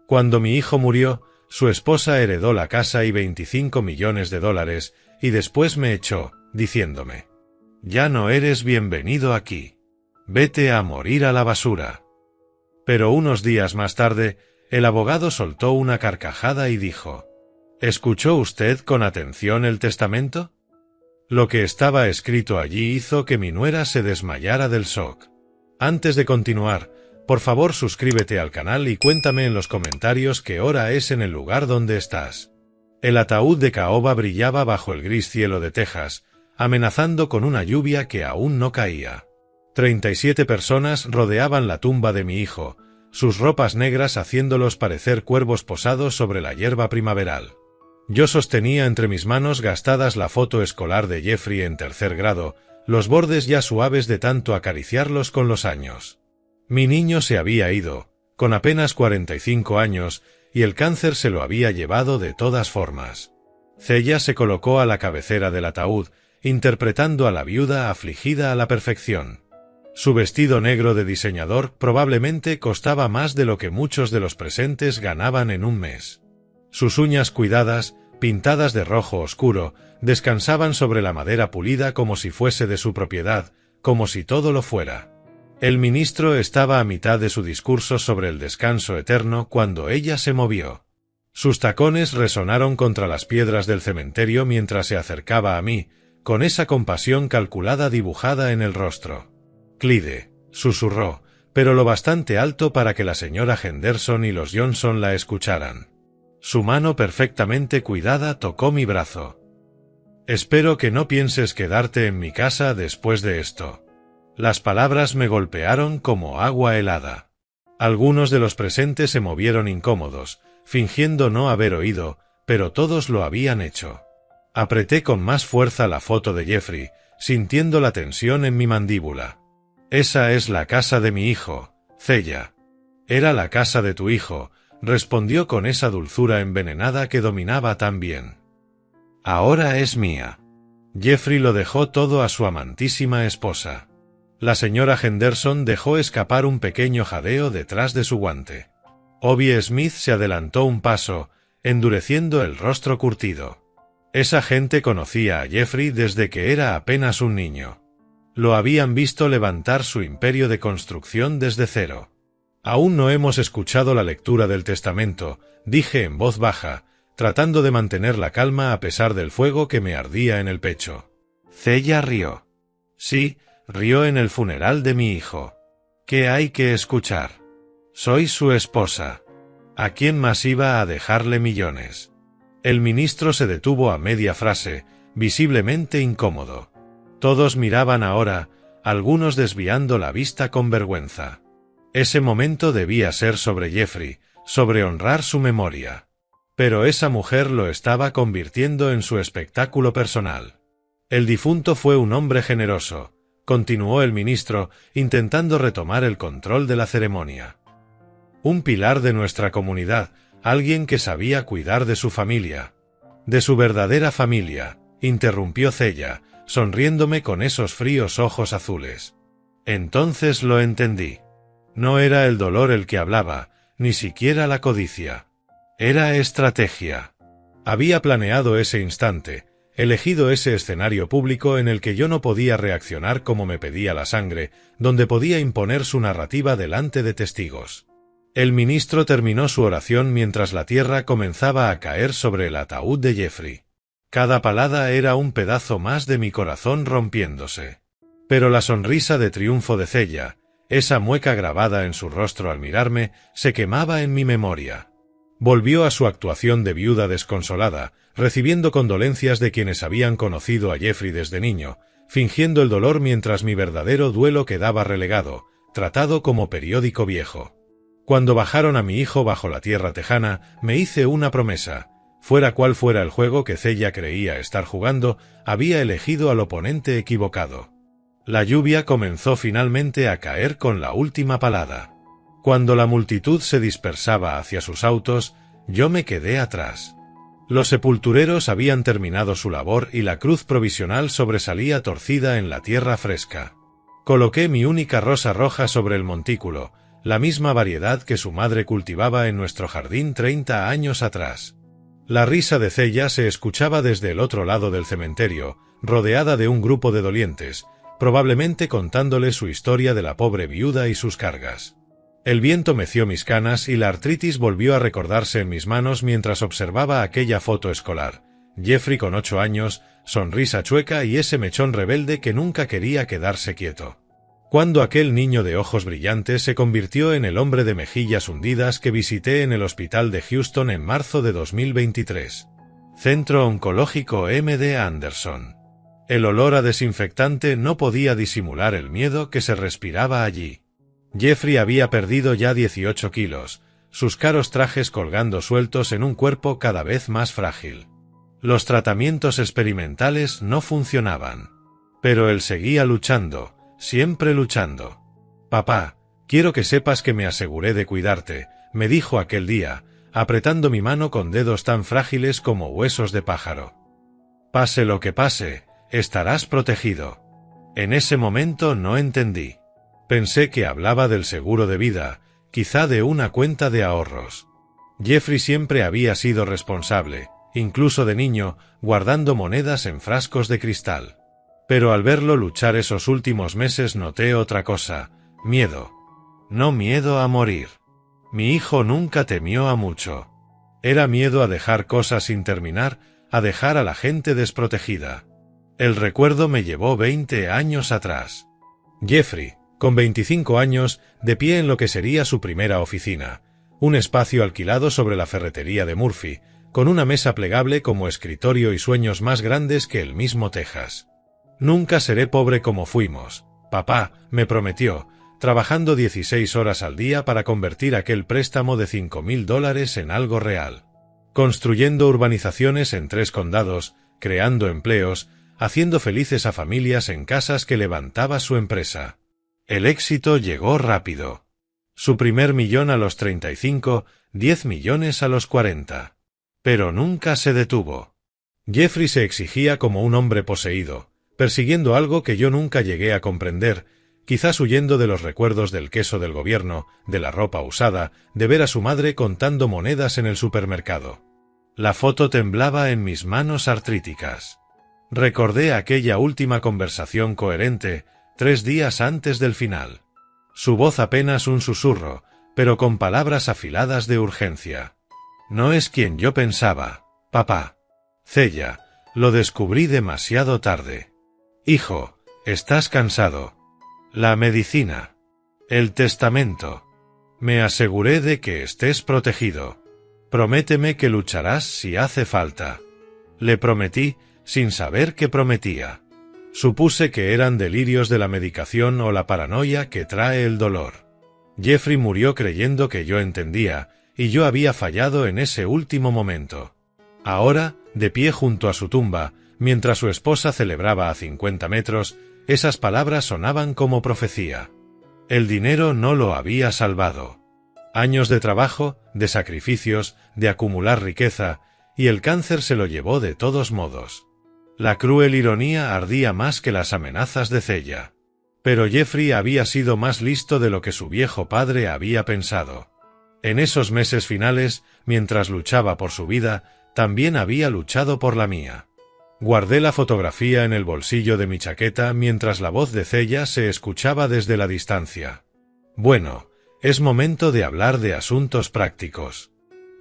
Cuando mi hijo murió, su esposa heredó la casa y $25 millones, y después me echó, diciéndome: «Ya no eres bienvenido aquí. Vete a morir a la basura». Pero unos días más tarde, el abogado soltó una carcajada y dijo: «¿Escuchó usted con atención el testamento?». Lo que estaba escrito allí hizo que mi nuera se desmayara del shock. Antes de continuar, por favor suscríbete al canal y cuéntame en los comentarios qué hora es en el lugar donde estás. El ataúd de caoba brillaba bajo el gris cielo de Texas, amenazando con una lluvia que aún no caía. 37 personas rodeaban la tumba de mi hijo, sus ropas negras haciéndolos parecer cuervos posados sobre la hierba primaveral. Yo sostenía entre mis manos gastadas la foto escolar de Jeffrey en 3er grado, los bordes ya suaves de tanto acariciarlos con los años. Mi niño se había ido, con apenas 45 años, y el cáncer se lo había llevado de todas formas. Celia se colocó a la cabecera del ataúd, interpretando a la viuda afligida a la perfección. Su vestido negro de diseñador probablemente costaba más de lo que muchos de los presentes ganaban en un mes. Sus uñas cuidadas, pintadas de rojo oscuro, descansaban sobre la madera pulida como si fuese de su propiedad, como si todo lo fuera. El ministro estaba a mitad de su discurso sobre el descanso eterno cuando ella se movió. Sus tacones resonaron contra las piedras del cementerio mientras se acercaba a mí, con esa compasión calculada dibujada en el rostro. «Clyde», susurró, pero lo bastante alto para que la señora Henderson y los Johnson la escucharan. Su mano perfectamente cuidada tocó mi brazo. «Espero que no pienses quedarte en mi casa después de esto». Las palabras me golpearon como agua helada. Algunos de los presentes se movieron incómodos, fingiendo no haber oído, pero todos lo habían hecho. Apreté con más fuerza la foto de Jeffrey, sintiendo la tensión en mi mandíbula. «Esa es la casa de mi hijo, Celia». «Era la casa de tu hijo», respondió con esa dulzura envenenada que dominaba tan bien. «Ahora es mía». Jeffrey lo dejó todo a su amantísima esposa. La señora Henderson dejó escapar un pequeño jadeo detrás de su guante. Obie Smith se adelantó un paso, endureciendo el rostro curtido. Esa gente conocía a Jeffrey desde que era apenas un niño. Lo habían visto levantar su imperio de construcción desde cero. «Aún no hemos escuchado la lectura del testamento», dije en voz baja, tratando de mantener la calma a pesar del fuego que me ardía en el pecho. Celia rió. «Sí», rió en el funeral de mi hijo. «¿Qué hay que escuchar? Soy su esposa. ¿A quién más iba a dejarle millones?». El ministro se detuvo a media frase, visiblemente incómodo. Todos miraban ahora, algunos desviando la vista con vergüenza. Ese momento debía ser sobre Jeffrey, sobre honrar su memoria. Pero esa mujer lo estaba convirtiendo en su espectáculo personal. «El difunto fue un hombre generoso», continuó el ministro, intentando retomar el control de la ceremonia. «Un pilar de nuestra comunidad, alguien que sabía cuidar de su familia». «De su verdadera familia», interrumpió Celia, sonriéndome con esos fríos ojos azules. Entonces lo entendí. No era el dolor el que hablaba, ni siquiera la codicia. Era estrategia. Había planeado ese instante, elegido ese escenario público en el que yo no podía reaccionar como me pedía la sangre, donde podía imponer su narrativa delante de testigos. El ministro terminó su oración mientras la tierra comenzaba a caer sobre el ataúd de Jeffrey. Cada palabra era un pedazo más de mi corazón rompiéndose. Pero la sonrisa de triunfo de Celia, esa mueca grabada en su rostro al mirarme, se quemaba en mi memoria. Volvió a su actuación de viuda desconsolada, recibiendo condolencias de quienes habían conocido a Jeffrey desde niño, fingiendo el dolor mientras mi verdadero duelo quedaba relegado, tratado como periódico viejo. Cuando bajaron a mi hijo bajo la tierra tejana, me hice una promesa. Fuera cual fuera el juego que Celia creía estar jugando, había elegido al oponente equivocado. La lluvia comenzó finalmente a caer con la última palada. Cuando la multitud se dispersaba hacia sus autos, yo me quedé atrás. Los sepultureros habían terminado su labor y la cruz provisional sobresalía torcida en la tierra fresca. Coloqué mi única rosa roja sobre el montículo, la misma variedad que su madre cultivaba en nuestro jardín 30 años atrás. La risa de Cella se escuchaba desde el otro lado del cementerio, rodeada de un grupo de dolientes, probablemente contándole su historia de la pobre viuda y sus cargas. El viento meció mis canas y la artritis volvió a recordarse en mis manos mientras observaba aquella foto escolar. Jeffrey con 8 años, sonrisa chueca y ese mechón rebelde que nunca quería quedarse quieto. Cuando aquel niño de ojos brillantes se convirtió en el hombre de mejillas hundidas que visité en el hospital de Houston en marzo de 2023. Centro Oncológico MD Anderson. El olor a desinfectante no podía disimular el miedo que se respiraba allí. Jeffrey había perdido ya 18 kilos, sus caros trajes colgando sueltos en un cuerpo cada vez más frágil. Los tratamientos experimentales no funcionaban. Pero él seguía luchando, siempre luchando. «Papá, quiero que sepas que me aseguré de cuidarte», me dijo aquel día, apretando mi mano con dedos tan frágiles como huesos de pájaro. «Pase lo que pase, estarás protegido». En ese momento no entendí. Pensé que hablaba del seguro de vida, quizá de una cuenta de ahorros. Jeffrey siempre había sido responsable, incluso de niño, guardando monedas en frascos de cristal. Pero al verlo luchar esos últimos meses noté otra cosa: miedo. No miedo a morir. Mi hijo nunca temió a mucho. Era miedo a dejar cosas sin terminar, a dejar a la gente desprotegida. El recuerdo me llevó 20 años atrás. Jeffrey, con 25 años, de pie en lo que sería su primera oficina, un espacio alquilado sobre la ferretería de Murphy, con una mesa plegable como escritorio y sueños más grandes que el mismo Texas. «Nunca seré pobre como fuimos, papá», me prometió, trabajando 16 horas al día para convertir aquel préstamo de $5,000 en algo real. Construyendo urbanizaciones en 3 condados, creando empleos, haciendo felices a familias en casas que levantaba su empresa. El éxito llegó rápido. Su primer millón a los 35, 10 millones a los 40. Pero nunca se detuvo. Jeffrey se exigía como un hombre poseído, persiguiendo algo que yo nunca llegué a comprender, quizás huyendo de los recuerdos del queso del gobierno, de la ropa usada, de ver a su madre contando monedas en el supermercado. La foto temblaba en mis manos artríticas. Recordé aquella última conversación coherente, 3 días antes del final. Su voz apenas un susurro, pero con palabras afiladas de urgencia. «No es quien yo pensaba, papá. Cella, lo descubrí demasiado tarde. Hijo, estás cansado. La medicina. El testamento. Me aseguré de que estés protegido. Prométeme que lucharás si hace falta». Le prometí, sin saber qué prometía. Supuse que eran delirios de la medicación o la paranoia que trae el dolor. Jeffrey murió creyendo que yo entendía, y yo había fallado en ese último momento. Ahora, de pie junto a su tumba, mientras su esposa celebraba a 50 metros, esas palabras sonaban como profecía. El dinero no lo había salvado. Años de trabajo, de sacrificios, de acumular riqueza, y el cáncer se lo llevó de todos modos. La cruel ironía ardía más que las amenazas de Cella. Pero Jeffrey había sido más listo de lo que su viejo padre había pensado. En esos meses finales, mientras luchaba por su vida, también había luchado por la mía. Guardé la fotografía en el bolsillo de mi chaqueta mientras la voz de Cella se escuchaba desde la distancia. «Bueno, es momento de hablar de asuntos prácticos».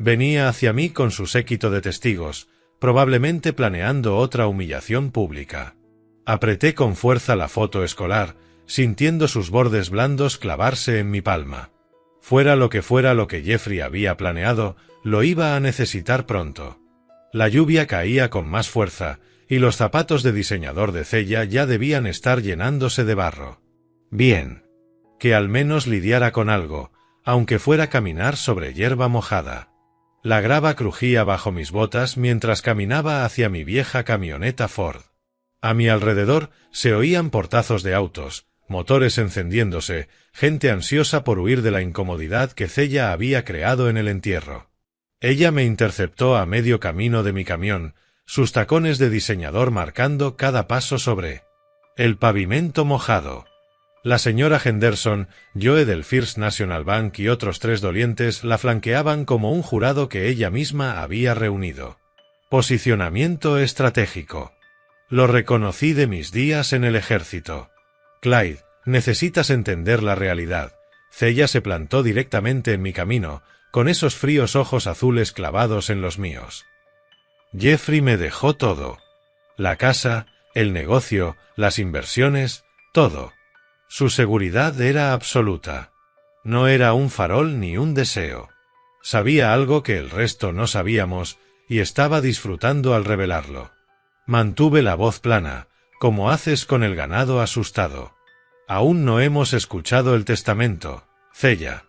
Venía hacia mí con su séquito de testigos, probablemente planeando otra humillación pública. Apreté con fuerza la foto escolar, sintiendo sus bordes blandos clavarse en mi palma. Fuera lo que Jeffrey había planeado, lo iba a necesitar pronto. La lluvia caía con más fuerza, y los zapatos de diseñador de Cella ya debían estar llenándose de barro. Bien. Que al menos lidiara con algo, aunque fuera caminar sobre hierba mojada. La grava crujía bajo mis botas mientras caminaba hacia mi vieja camioneta Ford. A mi alrededor se oían portazos de autos, motores encendiéndose, gente ansiosa por huir de la incomodidad que Cella había creado en el entierro. Ella me interceptó a medio camino de mi camión, sus tacones de diseñador marcando cada paso sobre el pavimento mojado. La señora Henderson, Joe del First National Bank y otros 3 dolientes la flanqueaban como un jurado que ella misma había reunido. Posicionamiento estratégico. Lo reconocí de mis días en el ejército. Clyde, necesitas entender la realidad. Cella se plantó directamente en mi camino, con esos fríos ojos azules clavados en los míos. Jeffrey me dejó todo. La casa, el negocio, las inversiones, todo. Su seguridad era absoluta. No era un farol ni un deseo. Sabía algo que el resto no sabíamos, y estaba disfrutando al revelarlo. Mantuve la voz plana, como haces con el ganado asustado. Aún no hemos escuchado el testamento, Cella.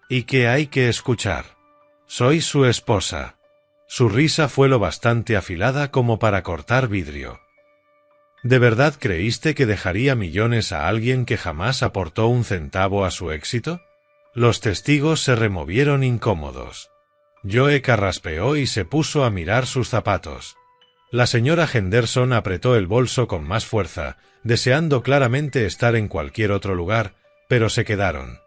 ¿Y qué hay que escuchar? Soy su esposa. Su risa fue lo bastante afilada como para cortar vidrio. ¿De verdad creíste que dejaría millones a alguien que jamás aportó un centavo a su éxito? Los testigos se removieron incómodos. Joe carraspeó y se puso a mirar sus zapatos. La señora Henderson apretó el bolso con más fuerza, deseando claramente estar en cualquier otro lugar, pero se quedaron.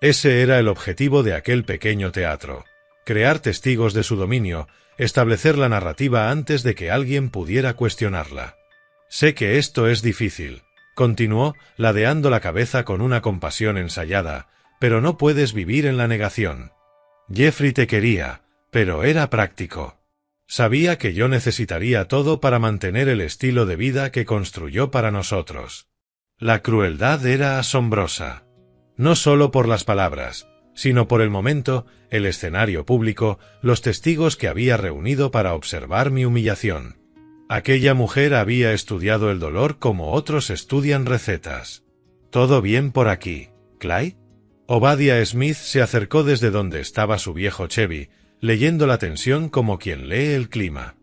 Ese era el objetivo de aquel pequeño teatro: crear testigos de su dominio, establecer la narrativa antes de que alguien pudiera cuestionarla. Sé que esto es difícil, continuó, ladeando la cabeza con una compasión ensayada, pero no puedes vivir en la negación. Jeffrey te quería, pero era práctico. Sabía que yo necesitaría todo para mantener el estilo de vida que construyó para nosotros. La crueldad era asombrosa. No solo por las palabras, sino por el momento, el escenario público, los testigos que había reunido para observar mi humillación. Aquella mujer había estudiado el dolor como otros estudian recetas. ¿Todo bien por aquí, Clyde? Obadiah Smith se acercó desde donde estaba su viejo Chevy, leyendo la tensión como quien lee el clima.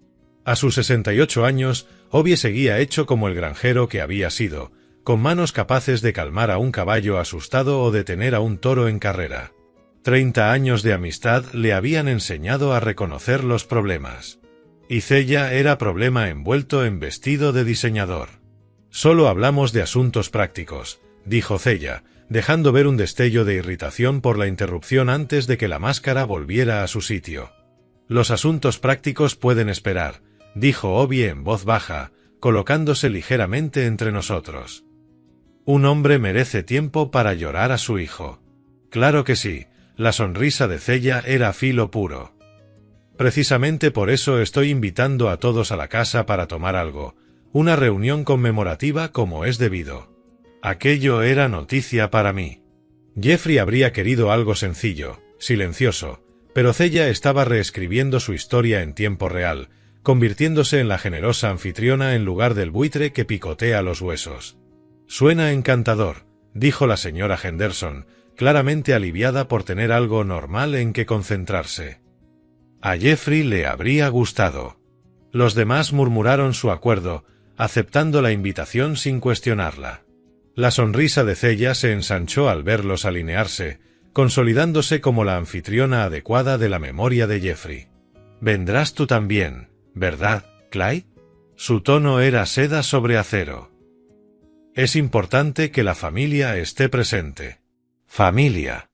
A sus 68 años, Obie seguía hecho como el granjero que había sido, con manos capaces de calmar a un caballo asustado o detener a un toro en carrera. 30 años de amistad le habían enseñado a reconocer los problemas. Y Cella era problema envuelto en vestido de diseñador. Solo hablamos de asuntos prácticos, dijo Cella, dejando ver un destello de irritación por la interrupción antes de que la máscara volviera a su sitio. Los asuntos prácticos pueden esperar, dijo Obie en voz baja, colocándose ligeramente entre nosotros. Un hombre merece tiempo para llorar a su hijo. Claro que sí, la sonrisa de Cella era filo puro. Precisamente por eso estoy invitando a todos a la casa para tomar algo, una reunión conmemorativa como es debido. Aquello era noticia para mí. Jeffrey habría querido algo sencillo, silencioso, pero Cella estaba reescribiendo su historia en tiempo real, convirtiéndose en la generosa anfitriona en lugar del buitre que picotea los huesos. Suena encantador, dijo la señora Henderson, claramente aliviada por tener algo normal en que concentrarse. A Jeffrey le habría gustado. Los demás murmuraron su acuerdo, aceptando la invitación sin cuestionarla. La sonrisa de Cella se ensanchó al verlos alinearse, consolidándose como la anfitriona adecuada de la memoria de Jeffrey. «Vendrás tú también, ¿verdad, Clyde?» Su tono era seda sobre acero. «Es importante que la familia esté presente». «Familia».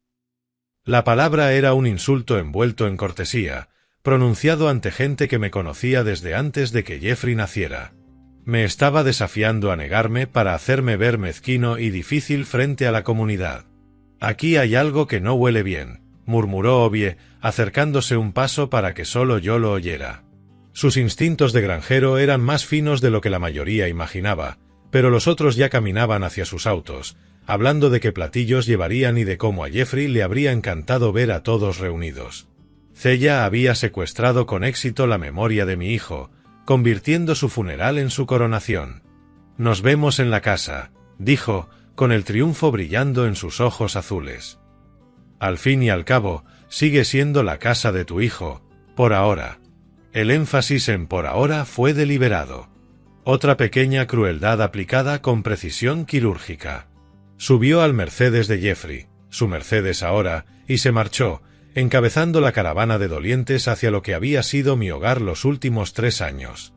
La palabra era un insulto envuelto en cortesía, pronunciado ante gente que me conocía desde antes de que Jeffrey naciera. Me estaba desafiando a negarme para hacerme ver mezquino y difícil frente a la comunidad. «Aquí hay algo que no huele bien», murmuró Obie, acercándose un paso para que solo yo lo oyera. Sus instintos de granjero eran más finos de lo que la mayoría imaginaba, pero los otros ya caminaban hacia sus autos, hablando de qué platillos llevarían y de cómo a Jeffrey le habría encantado ver a todos reunidos. Cella había secuestrado con éxito la memoria de mi hijo, convirtiendo su funeral en su coronación. «Nos vemos en la casa», dijo, con el triunfo brillando en sus ojos azules. «Al fin y al cabo, sigue siendo la casa de tu hijo, por ahora». El énfasis en por ahora fue deliberado. Otra pequeña crueldad aplicada con precisión quirúrgica. Subió al Mercedes de Jeffrey, su Mercedes ahora, y se marchó, encabezando la caravana de dolientes hacia lo que había sido mi hogar los últimos 3 años.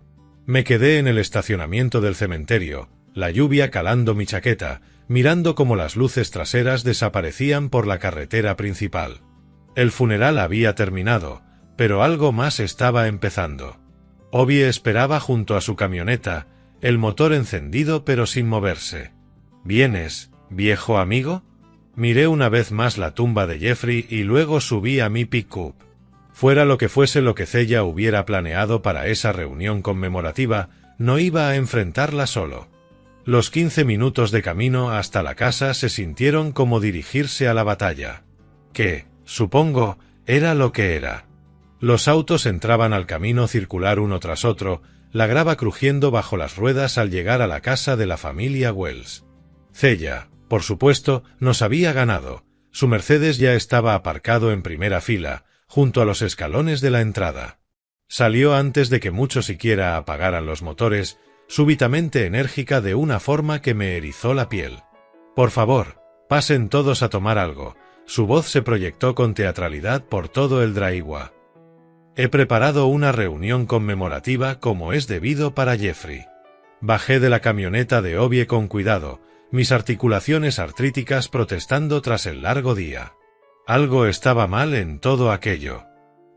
Me quedé en el estacionamiento del cementerio, la lluvia calando mi chaqueta, mirando cómo las luces traseras desaparecían por la carretera principal. El funeral había terminado, pero algo más estaba empezando. Obie esperaba junto a su camioneta, el motor encendido pero sin moverse. ¿Vienes, viejo amigo? Miré una vez más la tumba de Jeffrey y luego subí a mi pick-up. Fuera lo que fuese lo que Cella hubiera planeado para esa reunión conmemorativa, no iba a enfrentarla solo. Los 15 minutos de camino hasta la casa se sintieron como dirigirse a la batalla. Que, supongo, era lo que era. Los autos entraban al camino circular uno tras otro, la grava crujiendo bajo las ruedas al llegar a la casa de la familia Wells. Cella, por supuesto, nos había ganado. Su Mercedes ya estaba aparcado en primera fila, junto a los escalones de la entrada. Salió antes de que mucho siquiera apagaran los motores, súbitamente enérgica de una forma que me erizó la piel. «Por favor, pasen todos a tomar algo». Su voz se proyectó con teatralidad por todo el driveway. «He preparado una reunión conmemorativa como es debido para Jeffrey». Bajé de la camioneta de Obie con cuidado, mis articulaciones artríticas protestando tras el largo día. Algo estaba mal en todo aquello.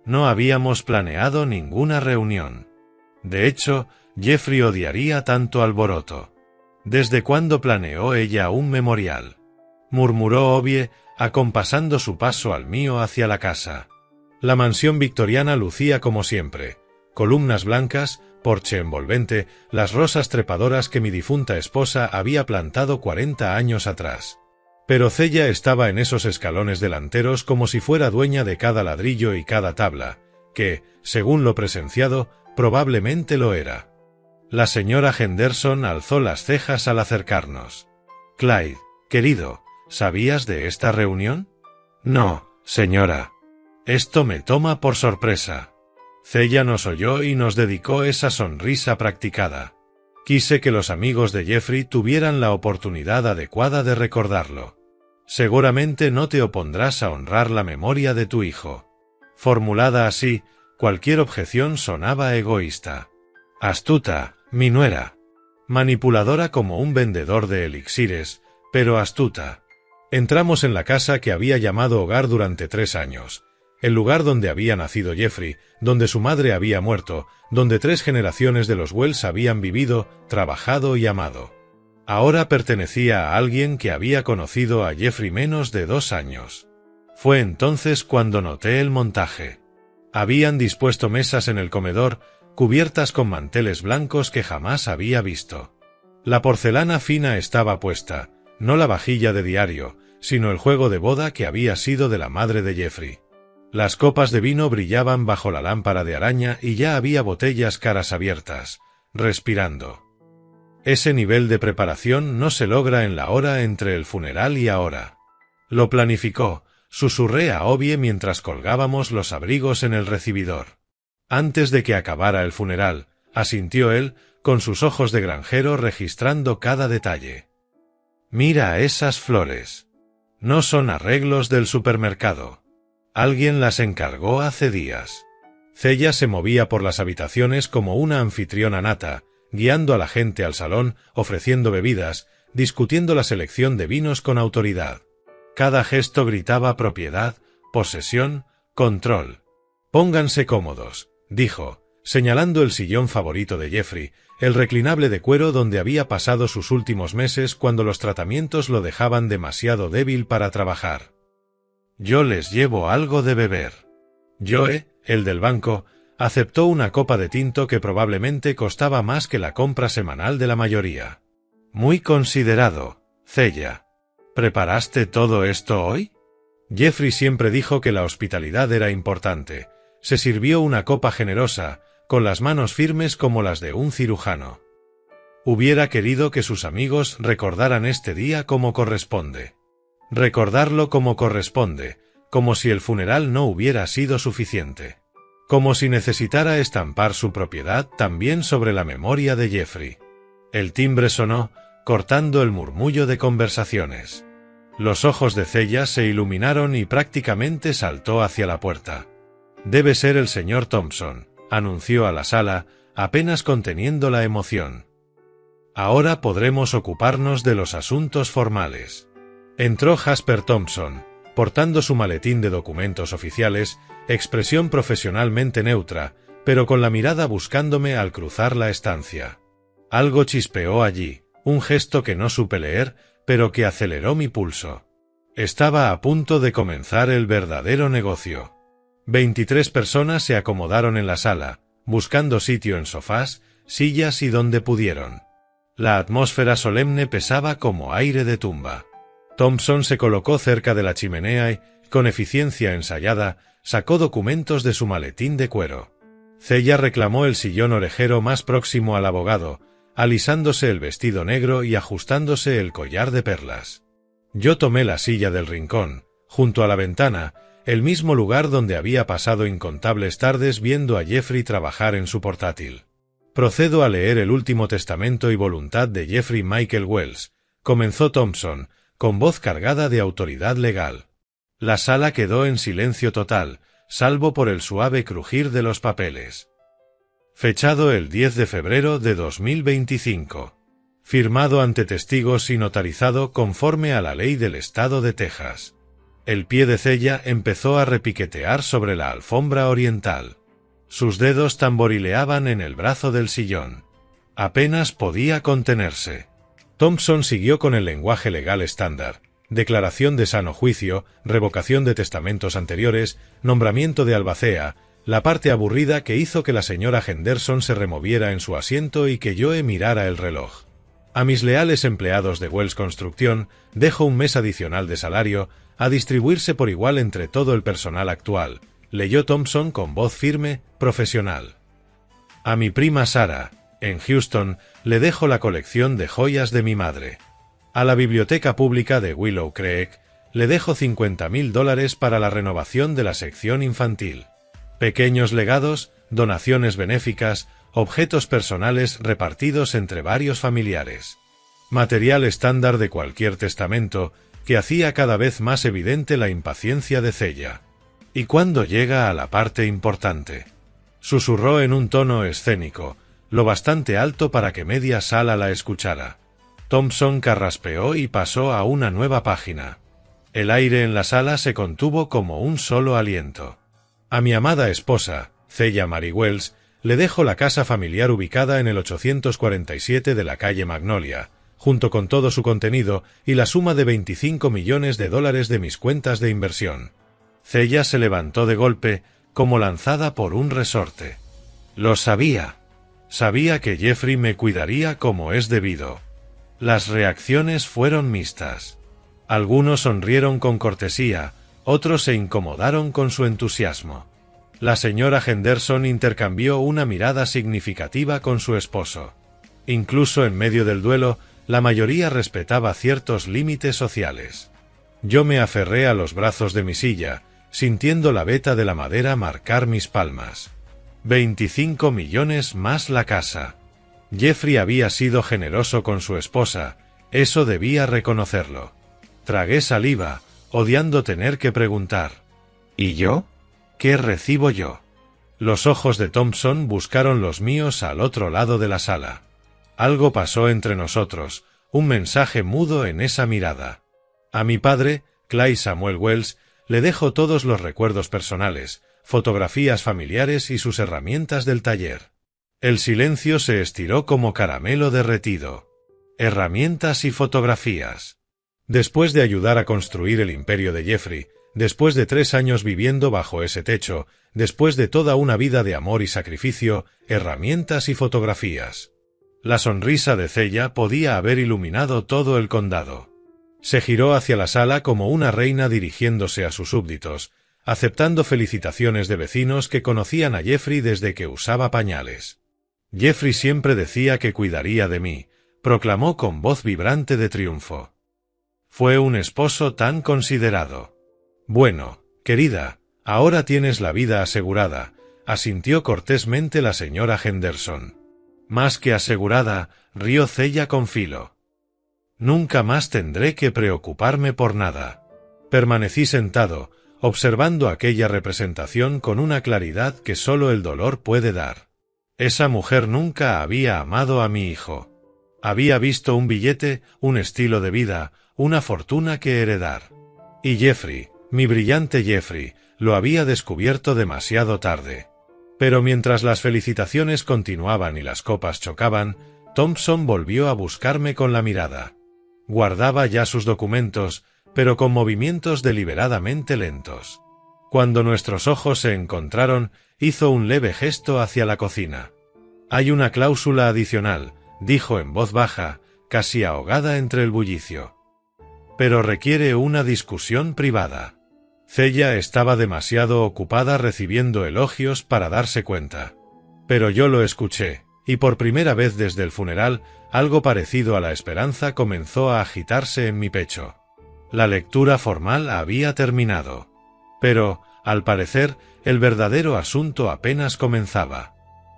No habíamos planeado ninguna reunión. De hecho, Jeffrey odiaría tanto alboroto. ¿Desde cuándo planeó ella un memorial?, murmuró Obie, acompasando su paso al mío hacia la casa. La mansión victoriana lucía como siempre. Columnas blancas, porche envolvente, las rosas trepadoras que mi difunta esposa había plantado 40 años atrás. Pero Cella estaba en esos escalones delanteros como si fuera dueña de cada ladrillo y cada tabla, que, según lo presenciado, probablemente lo era. La señora Henderson alzó las cejas al acercarnos. «Clyde, querido, ¿sabías de esta reunión?» «No, señora. Esto me toma por sorpresa». Cella nos oyó y nos dedicó esa sonrisa practicada. Quise que los amigos de Jeffrey tuvieran la oportunidad adecuada de recordarlo. «Seguramente no te opondrás a honrar la memoria de tu hijo». Formulada así, cualquier objeción sonaba egoísta. Astuta, mi nuera. Manipuladora como un vendedor de elixires, pero astuta. Entramos en la casa que había llamado hogar durante 3 años. El lugar donde había nacido Jeffrey, donde su madre había muerto, donde 3 generaciones de los Wells habían vivido, trabajado y amado. Ahora pertenecía a alguien que había conocido a Jeffrey menos de 2 años. Fue entonces cuando noté el montaje. Habían dispuesto mesas en el comedor, cubiertas con manteles blancos que jamás había visto. La porcelana fina estaba puesta, no la vajilla de diario, sino el juego de boda que había sido de la madre de Jeffrey. Las copas de vino brillaban bajo la lámpara de araña y ya había botellas caras abiertas, respirando. Ese nivel de preparación no se logra en la hora entre el funeral y ahora. Lo planificó, susurré a Obie mientras colgábamos los abrigos en el recibidor. Antes de que acabara el funeral, asintió él, con sus ojos de granjero registrando cada detalle. «Mira esas flores. No son arreglos del supermercado. Alguien las encargó hace días». Cella se movía por las habitaciones como una anfitriona nata, guiando a la gente al salón, ofreciendo bebidas, discutiendo la selección de vinos con autoridad. Cada gesto gritaba propiedad, posesión, control. «Pónganse cómodos», dijo, señalando el sillón favorito de Jeffrey, el reclinable de cuero donde había pasado sus últimos meses cuando los tratamientos lo dejaban demasiado débil para trabajar. «Yo les llevo algo de beber». Joe, el del banco, aceptó una copa de tinto que probablemente costaba más que la compra semanal de la mayoría. «Muy considerado, Cella. ¿Preparaste todo esto hoy?» Jeffrey siempre dijo que la hospitalidad era importante. Se sirvió una copa generosa, con las manos firmes como las de un cirujano. Hubiera querido que sus amigos recordaran este día como corresponde. Recordarlo como corresponde, como si el funeral no hubiera sido suficiente. Como si necesitara estampar su propiedad también sobre la memoria de Jeffrey. El timbre sonó, cortando el murmullo de conversaciones. Los ojos de Cella se iluminaron y prácticamente saltó hacia la puerta. «Debe ser el señor Thompson», anunció a la sala, apenas conteniendo la emoción. Ahora podremos ocuparnos de los asuntos formales. Entró Jasper Thompson, portando su maletín de documentos oficiales, expresión profesionalmente neutra, pero con la mirada buscándome al cruzar la estancia. Algo chispeó allí, un gesto que no supe leer, pero que aceleró mi pulso. Estaba a punto de comenzar el verdadero negocio. 23 personas se acomodaron en la sala, buscando sitio en sofás, sillas y donde pudieron. La atmósfera solemne pesaba como aire de tumba. Thompson se colocó cerca de la chimenea y, con eficiencia ensayada, sacó documentos de su maletín de cuero. Cella reclamó el sillón orejero más próximo al abogado, alisándose el vestido negro y ajustándose el collar de perlas. Yo tomé la silla del rincón, junto a la ventana, el mismo lugar donde había pasado incontables tardes viendo a Jeffrey trabajar en su portátil. Procedo a leer el último testamento y voluntad de Jeffrey Michael Wells, comenzó Thompson, con voz cargada de autoridad legal. La sala quedó en silencio total, salvo por el suave crujir de los papeles. Fechado el 10 de febrero de 2025. Firmado ante testigos y notarizado conforme a la ley del estado de Texas. El pie de Cella empezó a repiquetear sobre la alfombra oriental. Sus dedos tamborileaban en el brazo del sillón. Apenas podía contenerse. Thompson siguió con el lenguaje legal estándar: declaración de sano juicio, revocación de testamentos anteriores, nombramiento de albacea, la parte aburrida que hizo que la señora Henderson se removiera en su asiento y que yo mirara el reloj. A mis leales empleados de Wells Construcción dejo un mes adicional de salario, a distribuirse por igual entre todo el personal actual, leyó Thompson con voz firme, profesional. A mi prima Sarah, en Houston, le dejo la colección de joyas de mi madre. A la biblioteca pública de Willow Creek, le dejo $50,000 para la renovación de la sección infantil. Pequeños legados, donaciones benéficas, objetos personales repartidos entre varios familiares. Material estándar de cualquier testamento, que hacía cada vez más evidente la impaciencia de Cella. ¿Y cuándo llega a la parte importante? Susurró en un tono escénico, lo bastante alto para que media sala la escuchara. Thompson carraspeó y pasó a una nueva página. El aire en la sala se contuvo como un solo aliento. A mi amada esposa, Cella Mary Wells, le dejo la casa familiar ubicada en el 847 de la calle Magnolia, junto con todo su contenido y la suma de $25 millones de mis cuentas de inversión. Cella se levantó de golpe, como lanzada por un resorte. Lo sabía. Sabía que Jeffrey me cuidaría como es debido. Las reacciones fueron mixtas. Algunos sonrieron con cortesía, otros se incomodaron con su entusiasmo. La señora Henderson intercambió una mirada significativa con su esposo. Incluso en medio del duelo, la mayoría respetaba ciertos límites sociales. Yo me aferré a los brazos de mi silla, sintiendo la veta de la madera marcar mis palmas. 25 millones más la casa. Jeffrey había sido generoso con su esposa, eso debía reconocerlo. Tragué saliva, odiando tener que preguntar. ¿Y yo? ¿Qué recibo yo? Los ojos de Thompson buscaron los míos al otro lado de la sala. Algo pasó entre nosotros, un mensaje mudo en esa mirada. A mi padre, Clay Samuel Wells, le dejo todos los recuerdos personales, fotografías familiares y sus herramientas del taller. El silencio se estiró como caramelo derretido. Herramientas y fotografías. Después de ayudar a construir el imperio de Jeffrey, después de 3 años viviendo bajo ese techo, después de toda una vida de amor y sacrificio, herramientas y fotografías. La sonrisa de Cella podía haber iluminado todo el condado. Se giró hacia la sala como una reina dirigiéndose a sus súbditos, aceptando felicitaciones de vecinos que conocían a Jeffrey desde que usaba pañales. Jeffrey siempre decía que cuidaría de mí, proclamó con voz vibrante de triunfo. Fue un esposo tan considerado. Bueno, querida, ahora tienes la vida asegurada, asintió cortésmente la señora Henderson. Más que asegurada, rió Cella con filo. Nunca más tendré que preocuparme por nada. Permanecí sentado, observando aquella representación con una claridad que solo el dolor puede dar. Esa mujer nunca había amado a mi hijo. Había visto un billete, un estilo de vida, una fortuna que heredar. Y Jeffrey, mi brillante Jeffrey, lo había descubierto demasiado tarde. Pero mientras las felicitaciones continuaban y las copas chocaban, Thompson volvió a buscarme con la mirada. Guardaba ya sus documentos, pero con movimientos deliberadamente lentos. Cuando nuestros ojos se encontraron, hizo un leve gesto hacia la cocina. «Hay una cláusula adicional», dijo en voz baja, casi ahogada entre el bullicio. «Pero requiere una discusión privada». Cella estaba demasiado ocupada recibiendo elogios para darse cuenta. Pero yo lo escuché, y por primera vez desde el funeral, algo parecido a la esperanza comenzó a agitarse en mi pecho. La lectura formal había terminado. Pero, al parecer, el verdadero asunto apenas comenzaba.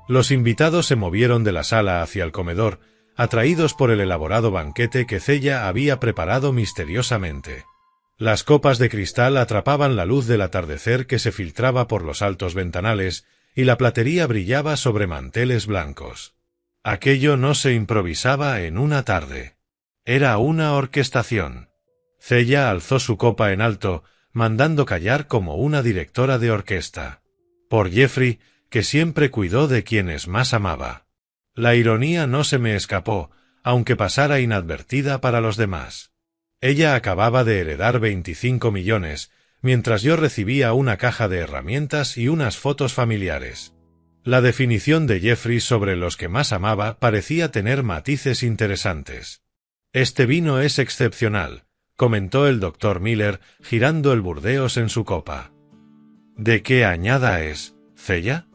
Los invitados se movieron de la sala hacia el comedor, atraídos por el elaborado banquete que Cella había preparado misteriosamente. Las copas de cristal atrapaban la luz del atardecer que se filtraba por los altos ventanales, y la platería brillaba sobre manteles blancos. Aquello no se improvisaba en una tarde. Era una orquestación. Cella alzó su copa en alto, mandando callar como una directora de orquesta. Por Jeffrey, que siempre cuidó de quienes más amaba. La ironía no se me escapó, aunque pasara inadvertida para los demás. Ella acababa de heredar 25 millones, mientras yo recibía una caja de herramientas y unas fotos familiares. La definición de Jeffrey sobre los que más amaba parecía tener matices interesantes. «Este vino es excepcional», comentó el Dr. Miller, girando el Burdeos en su copa. «¿De qué añada es, Cella?»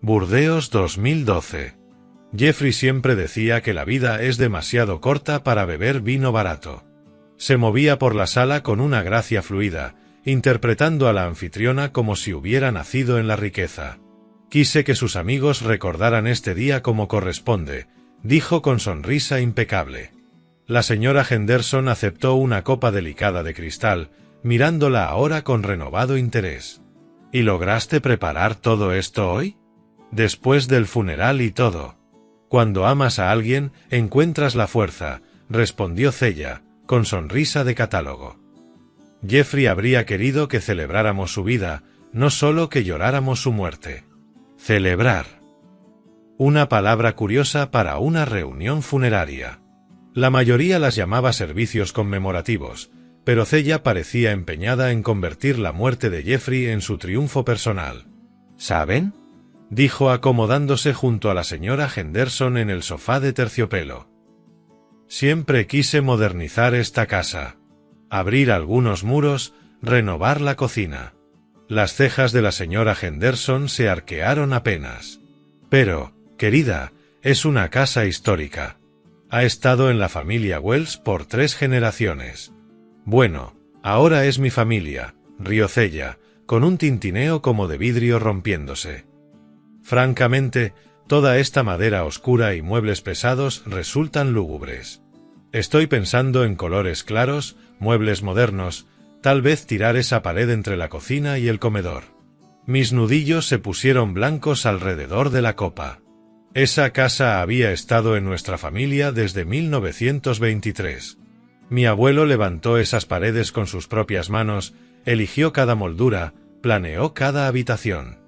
«Burdeos 2012. Jeffrey siempre decía que la vida es demasiado corta para beber vino barato». Se movía por la sala con una gracia fluida, interpretando a la anfitriona como si hubiera nacido en la riqueza. «Quise que sus amigos recordaran este día como corresponde», dijo con sonrisa impecable. La señora Henderson aceptó una copa delicada de cristal, mirándola ahora con renovado interés. «¿Y lograste preparar todo esto hoy? Después del funeral y todo». «Cuando amas a alguien, encuentras la fuerza», respondió Cella, con sonrisa de catálogo. Jeffrey habría querido que celebráramos su vida, no solo que lloráramos su muerte. Celebrar. Una palabra curiosa para una reunión funeraria. La mayoría las llamaba servicios conmemorativos, pero Cella parecía empeñada en convertir la muerte de Jeffrey en su triunfo personal. «¿Saben?», dijo acomodándose junto a la señora Henderson en el sofá de terciopelo. «Siempre quise modernizar esta casa. Abrir algunos muros, renovar la cocina». Las cejas de la señora Henderson se arquearon apenas. «Pero, querida, es una casa histórica. Ha estado en la familia Wells por 3 generaciones». «Bueno, ahora es mi familia», rió Cella, con un tintineo como de vidrio rompiéndose. «Francamente, toda esta madera oscura y muebles pesados resultan lúgubres. Estoy pensando en colores claros, muebles modernos, tal vez tirar esa pared entre la cocina y el comedor». Mis nudillos se pusieron blancos alrededor de la copa. Esa casa había estado en nuestra familia desde 1923. Mi abuelo levantó esas paredes con sus propias manos, eligió cada moldura, planeó cada habitación.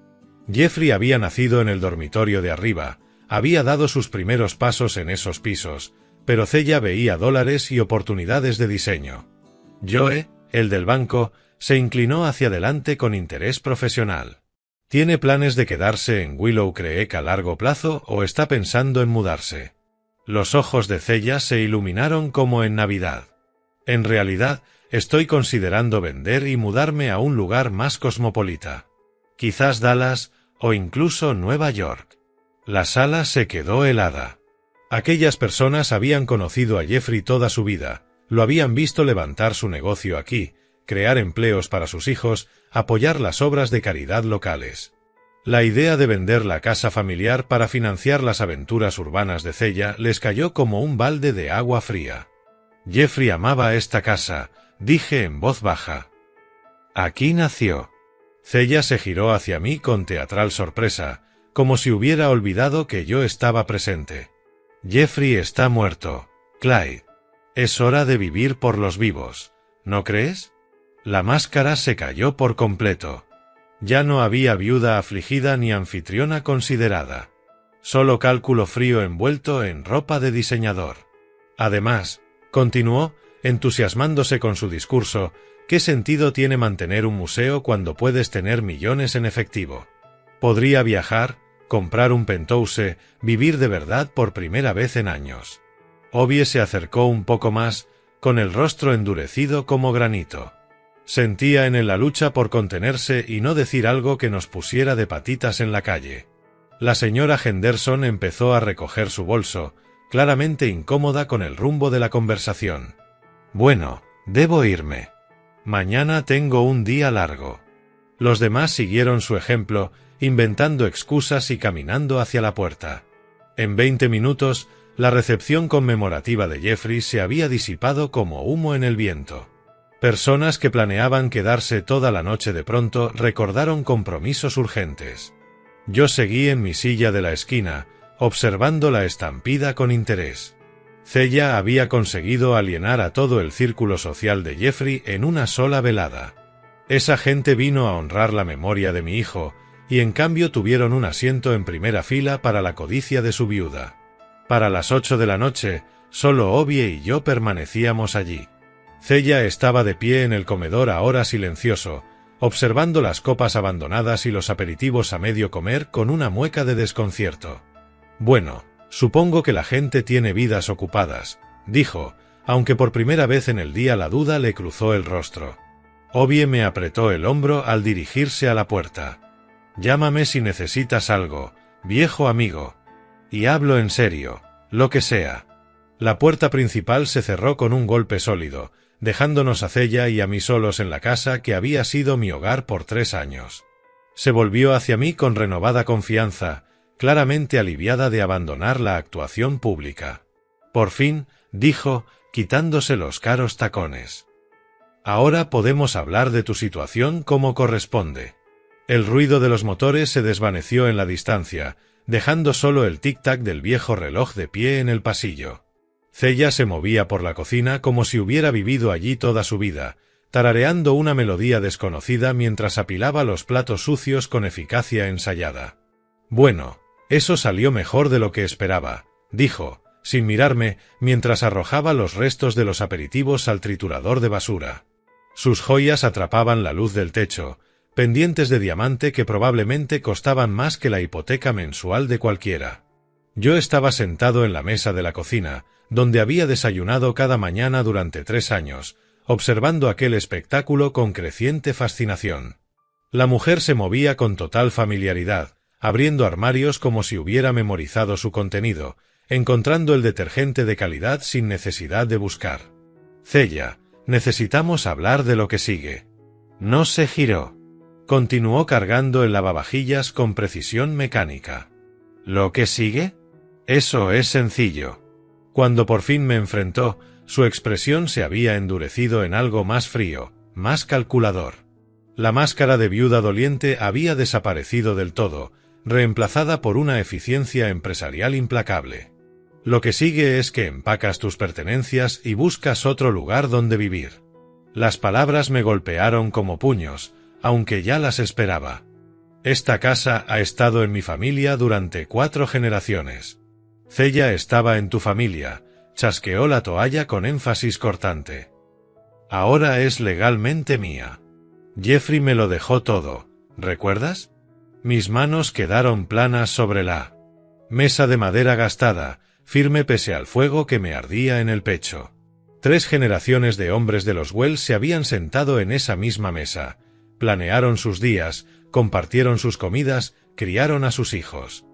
Jeffrey había nacido en el dormitorio de arriba, había dado sus primeros pasos en esos pisos, pero Cella veía dólares y oportunidades de diseño. Joe, el del banco, se inclinó hacia adelante con interés profesional. ¿Tiene planes de quedarse en Willow Creek a largo plazo o está pensando en mudarse? Los ojos de Cella se iluminaron como en Navidad. En realidad, estoy considerando vender y mudarme a un lugar más cosmopolita. Quizás Dallas o incluso Nueva York. La sala se quedó helada. Aquellas personas habían conocido a Jeffrey toda su vida, lo habían visto levantar su negocio aquí, crear empleos para sus hijos, apoyar las obras de caridad locales. La idea de vender la casa familiar para financiar las aventuras urbanas de Cella les cayó como un balde de agua fría. Jeffrey amaba esta casa, dije en voz baja. Aquí nació. Cella se giró hacia mí con teatral sorpresa, como si hubiera olvidado que yo estaba presente. Jeffrey está muerto, Clyde. Es hora de vivir por los vivos, ¿no crees? La máscara se cayó por completo. Ya no había viuda afligida ni anfitriona considerada. Solo cálculo frío envuelto en ropa de diseñador. Además, continuó, entusiasmándose con su discurso, ¿qué sentido tiene mantener un museo cuando puedes tener millones en efectivo? Podría viajar, comprar un penthouse, vivir de verdad por primera vez en años. Obie se acercó un poco más, con el rostro endurecido como granito. Sentía en él la lucha por contenerse y no decir algo que nos pusiera de patitas en la calle. La señora Henderson empezó a recoger su bolso, claramente incómoda con el rumbo de la conversación. Bueno, debo irme. Mañana tengo un día largo. Los demás siguieron su ejemplo, inventando excusas y caminando hacia la puerta. En 20 minutos, la recepción conmemorativa de Jeffrey se había disipado como humo en el viento. Personas que planeaban quedarse toda la noche de pronto recordaron compromisos urgentes. Yo seguí en mi silla de la esquina, observando la estampida con interés. Cella había conseguido alienar a todo el círculo social de Jeffrey en una sola velada. Esa gente vino a honrar la memoria de mi hijo, y en cambio tuvieron un asiento en primera fila para la codicia de su viuda. Para las 8 de la noche, solo Obie y yo permanecíamos allí. Cella estaba de pie en el comedor ahora silencioso, observando las copas abandonadas y los aperitivos a medio comer con una mueca de desconcierto. Bueno, supongo que la gente tiene vidas ocupadas, dijo, aunque por primera vez en el día la duda le cruzó el rostro. Obie me apretó el hombro al dirigirse a la puerta. Llámame si necesitas algo, viejo amigo. Y hablo en serio, lo que sea. La puerta principal se cerró con un golpe sólido, dejándonos a Cella y a mí solos en la casa que había sido mi hogar por 3 años. Se volvió hacia mí con renovada confianza, claramente aliviada de abandonar la actuación pública. Por fin, dijo, quitándose los caros tacones. Ahora podemos hablar de tu situación como corresponde. El ruido de los motores se desvaneció en la distancia, dejando solo el tic-tac del viejo reloj de pie en el pasillo. Cella se movía por la cocina como si hubiera vivido allí toda su vida, tarareando una melodía desconocida mientras apilaba los platos sucios con eficacia ensayada. Bueno, eso salió mejor de lo que esperaba, dijo, sin mirarme, mientras arrojaba los restos de los aperitivos al triturador de basura. Sus joyas atrapaban la luz del techo, pendientes de diamante que probablemente costaban más que la hipoteca mensual de cualquiera. Yo estaba sentado en la mesa de la cocina, donde había desayunado cada mañana durante 3 años, observando aquel espectáculo con creciente fascinación. La mujer se movía con total familiaridad, abriendo armarios como si hubiera memorizado su contenido, encontrando el detergente de calidad sin necesidad de buscar. Cella, necesitamos hablar de lo que sigue. No se giró. Continuó cargando el lavavajillas con precisión mecánica. ¿Lo que sigue? Eso es sencillo. Cuando por fin me enfrentó, su expresión se había endurecido en algo más frío, más calculador. La máscara de viuda doliente había desaparecido del todo, reemplazada por una eficiencia empresarial implacable. Lo que sigue es que empacas tus pertenencias y buscas otro lugar donde vivir. Las palabras me golpearon como puños, aunque ya las esperaba. Esta casa ha estado en mi familia durante 4 generaciones. Cella estaba en tu familia, chasqueó la toalla con énfasis cortante. Ahora es legalmente mía. Jeffrey me lo dejó todo, ¿recuerdas? Mis manos quedaron planas sobre la mesa de madera gastada, firme pese al fuego que me ardía en el pecho. 3 generaciones de hombres de los Wells se habían sentado en esa misma mesa, planearon sus días, compartieron sus comidas, criaron a sus hijos.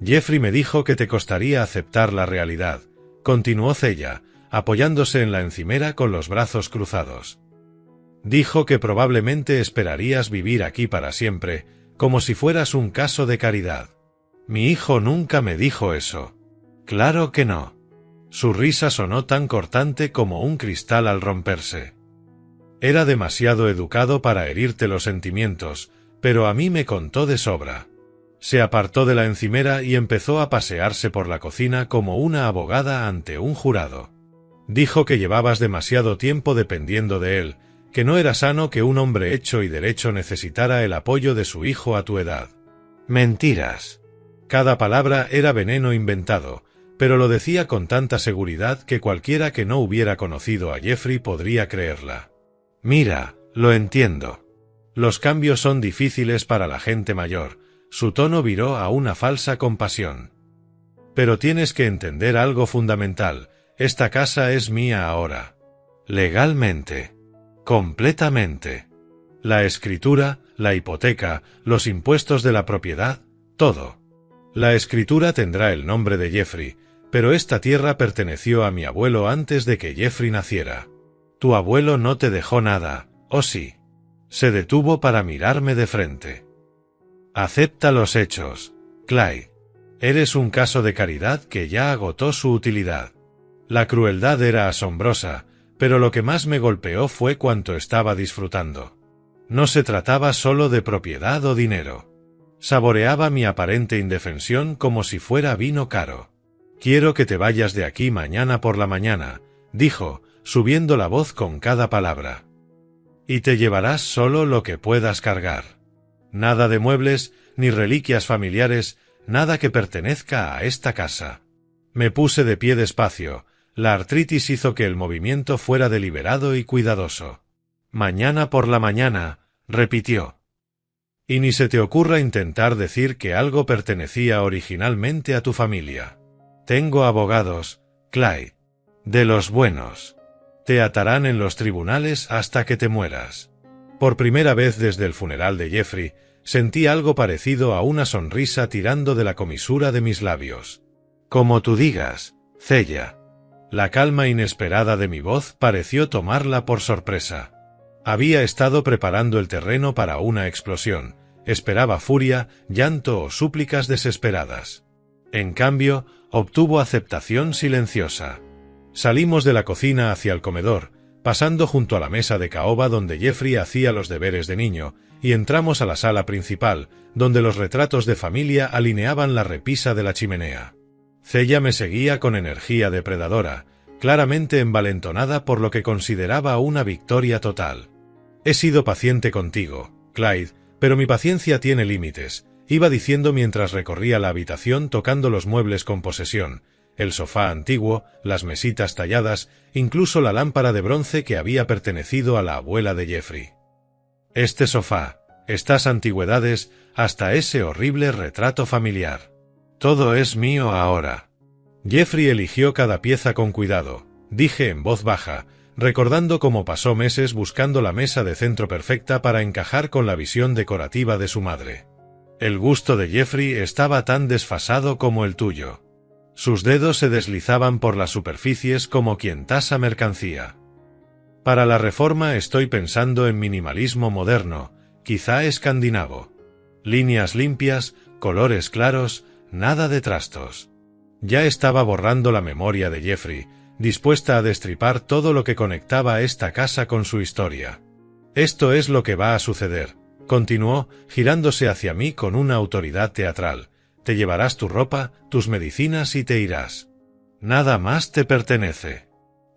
Jeffrey me dijo que te costaría aceptar la realidad, continuó Cella, apoyándose en la encimera con los brazos cruzados. Dijo que probablemente esperarías vivir aquí para siempre, como si fueras un caso de caridad. Mi hijo nunca me dijo eso. Claro que no. Su risa sonó tan cortante como un cristal al romperse. Era demasiado educado para herirte los sentimientos, pero a mí me contó de sobra. Se apartó de la encimera y empezó a pasearse por la cocina como una abogada ante un jurado. Dijo que llevabas demasiado tiempo dependiendo de él, que no era sano que un hombre hecho y derecho necesitara el apoyo de su hijo a tu edad. Mentiras. Cada palabra era veneno inventado, pero lo decía con tanta seguridad que cualquiera que no hubiera conocido a Jeffrey podría creerla. Mira, lo entiendo. Los cambios son difíciles para la gente mayor. Su tono viró a una falsa compasión. Pero tienes que entender algo fundamental. Esta casa es mía ahora. Legalmente. Completamente. La escritura, la hipoteca, los impuestos de la propiedad, todo. La escritura tendrá el nombre de Jeffrey, pero esta tierra perteneció a mi abuelo antes de que Jeffrey naciera. Tu abuelo no te dejó nada, ¿o sí? Se detuvo para mirarme de frente. Acepta los hechos, Clyde. Eres un caso de caridad que ya agotó su utilidad. La crueldad era asombrosa, pero lo que más me golpeó fue cuánto estaba disfrutando. No se trataba solo de propiedad o dinero. Saboreaba mi aparente indefensión como si fuera vino caro. Quiero que te vayas de aquí mañana por la mañana, dijo, subiendo la voz con cada palabra. Y te llevarás solo lo que puedas cargar. Nada de muebles, ni reliquias familiares, nada que pertenezca a esta casa. Me puse de pie despacio. La artritis hizo que el movimiento fuera deliberado y cuidadoso. Mañana por la mañana, repitió. Y ni se te ocurra intentar decir que algo pertenecía originalmente a tu familia. Tengo abogados, Clyde. De los buenos. Te atarán en los tribunales hasta que te mueras. Por primera vez desde el funeral de Jeffrey, sentí algo parecido a una sonrisa tirando de la comisura de mis labios. Como tú digas, Thea. La calma inesperada de mi voz pareció tomarla por sorpresa. Había estado preparando el terreno para una explosión. Esperaba furia, llanto o súplicas desesperadas. En cambio, obtuvo aceptación silenciosa. Salimos de la cocina hacia el comedor, pasando junto a la mesa de caoba donde Jeffrey hacía los deberes de niño, y entramos a la sala principal, donde los retratos de familia alineaban la repisa de la chimenea. Thea me seguía con energía depredadora, claramente envalentonada por lo que consideraba una victoria total. He sido paciente contigo, Clyde, pero mi paciencia tiene límites, iba diciendo mientras recorría la habitación tocando los muebles con posesión, el sofá antiguo, las mesitas talladas, incluso la lámpara de bronce que había pertenecido a la abuela de Jeffrey. Este sofá, estas antigüedades, hasta ese horrible retrato familiar. Todo es mío ahora. Jeffrey eligió cada pieza con cuidado, dije en voz baja, recordando cómo pasó meses buscando la mesa de centro perfecta para encajar con la visión decorativa de su madre. El gusto de Jeffrey estaba tan desfasado como el tuyo. Sus dedos se deslizaban por las superficies como quien tasa mercancía. Para la reforma estoy pensando en minimalismo moderno, quizá escandinavo. Líneas limpias, colores claros, nada de trastos. Ya estaba borrando la memoria de Jeffrey, dispuesta a destripar todo lo que conectaba esta casa con su historia. Esto es lo que va a suceder, continuó, girándose hacia mí con una autoridad teatral. Te llevarás tu ropa, tus medicinas y te irás. Nada más te pertenece.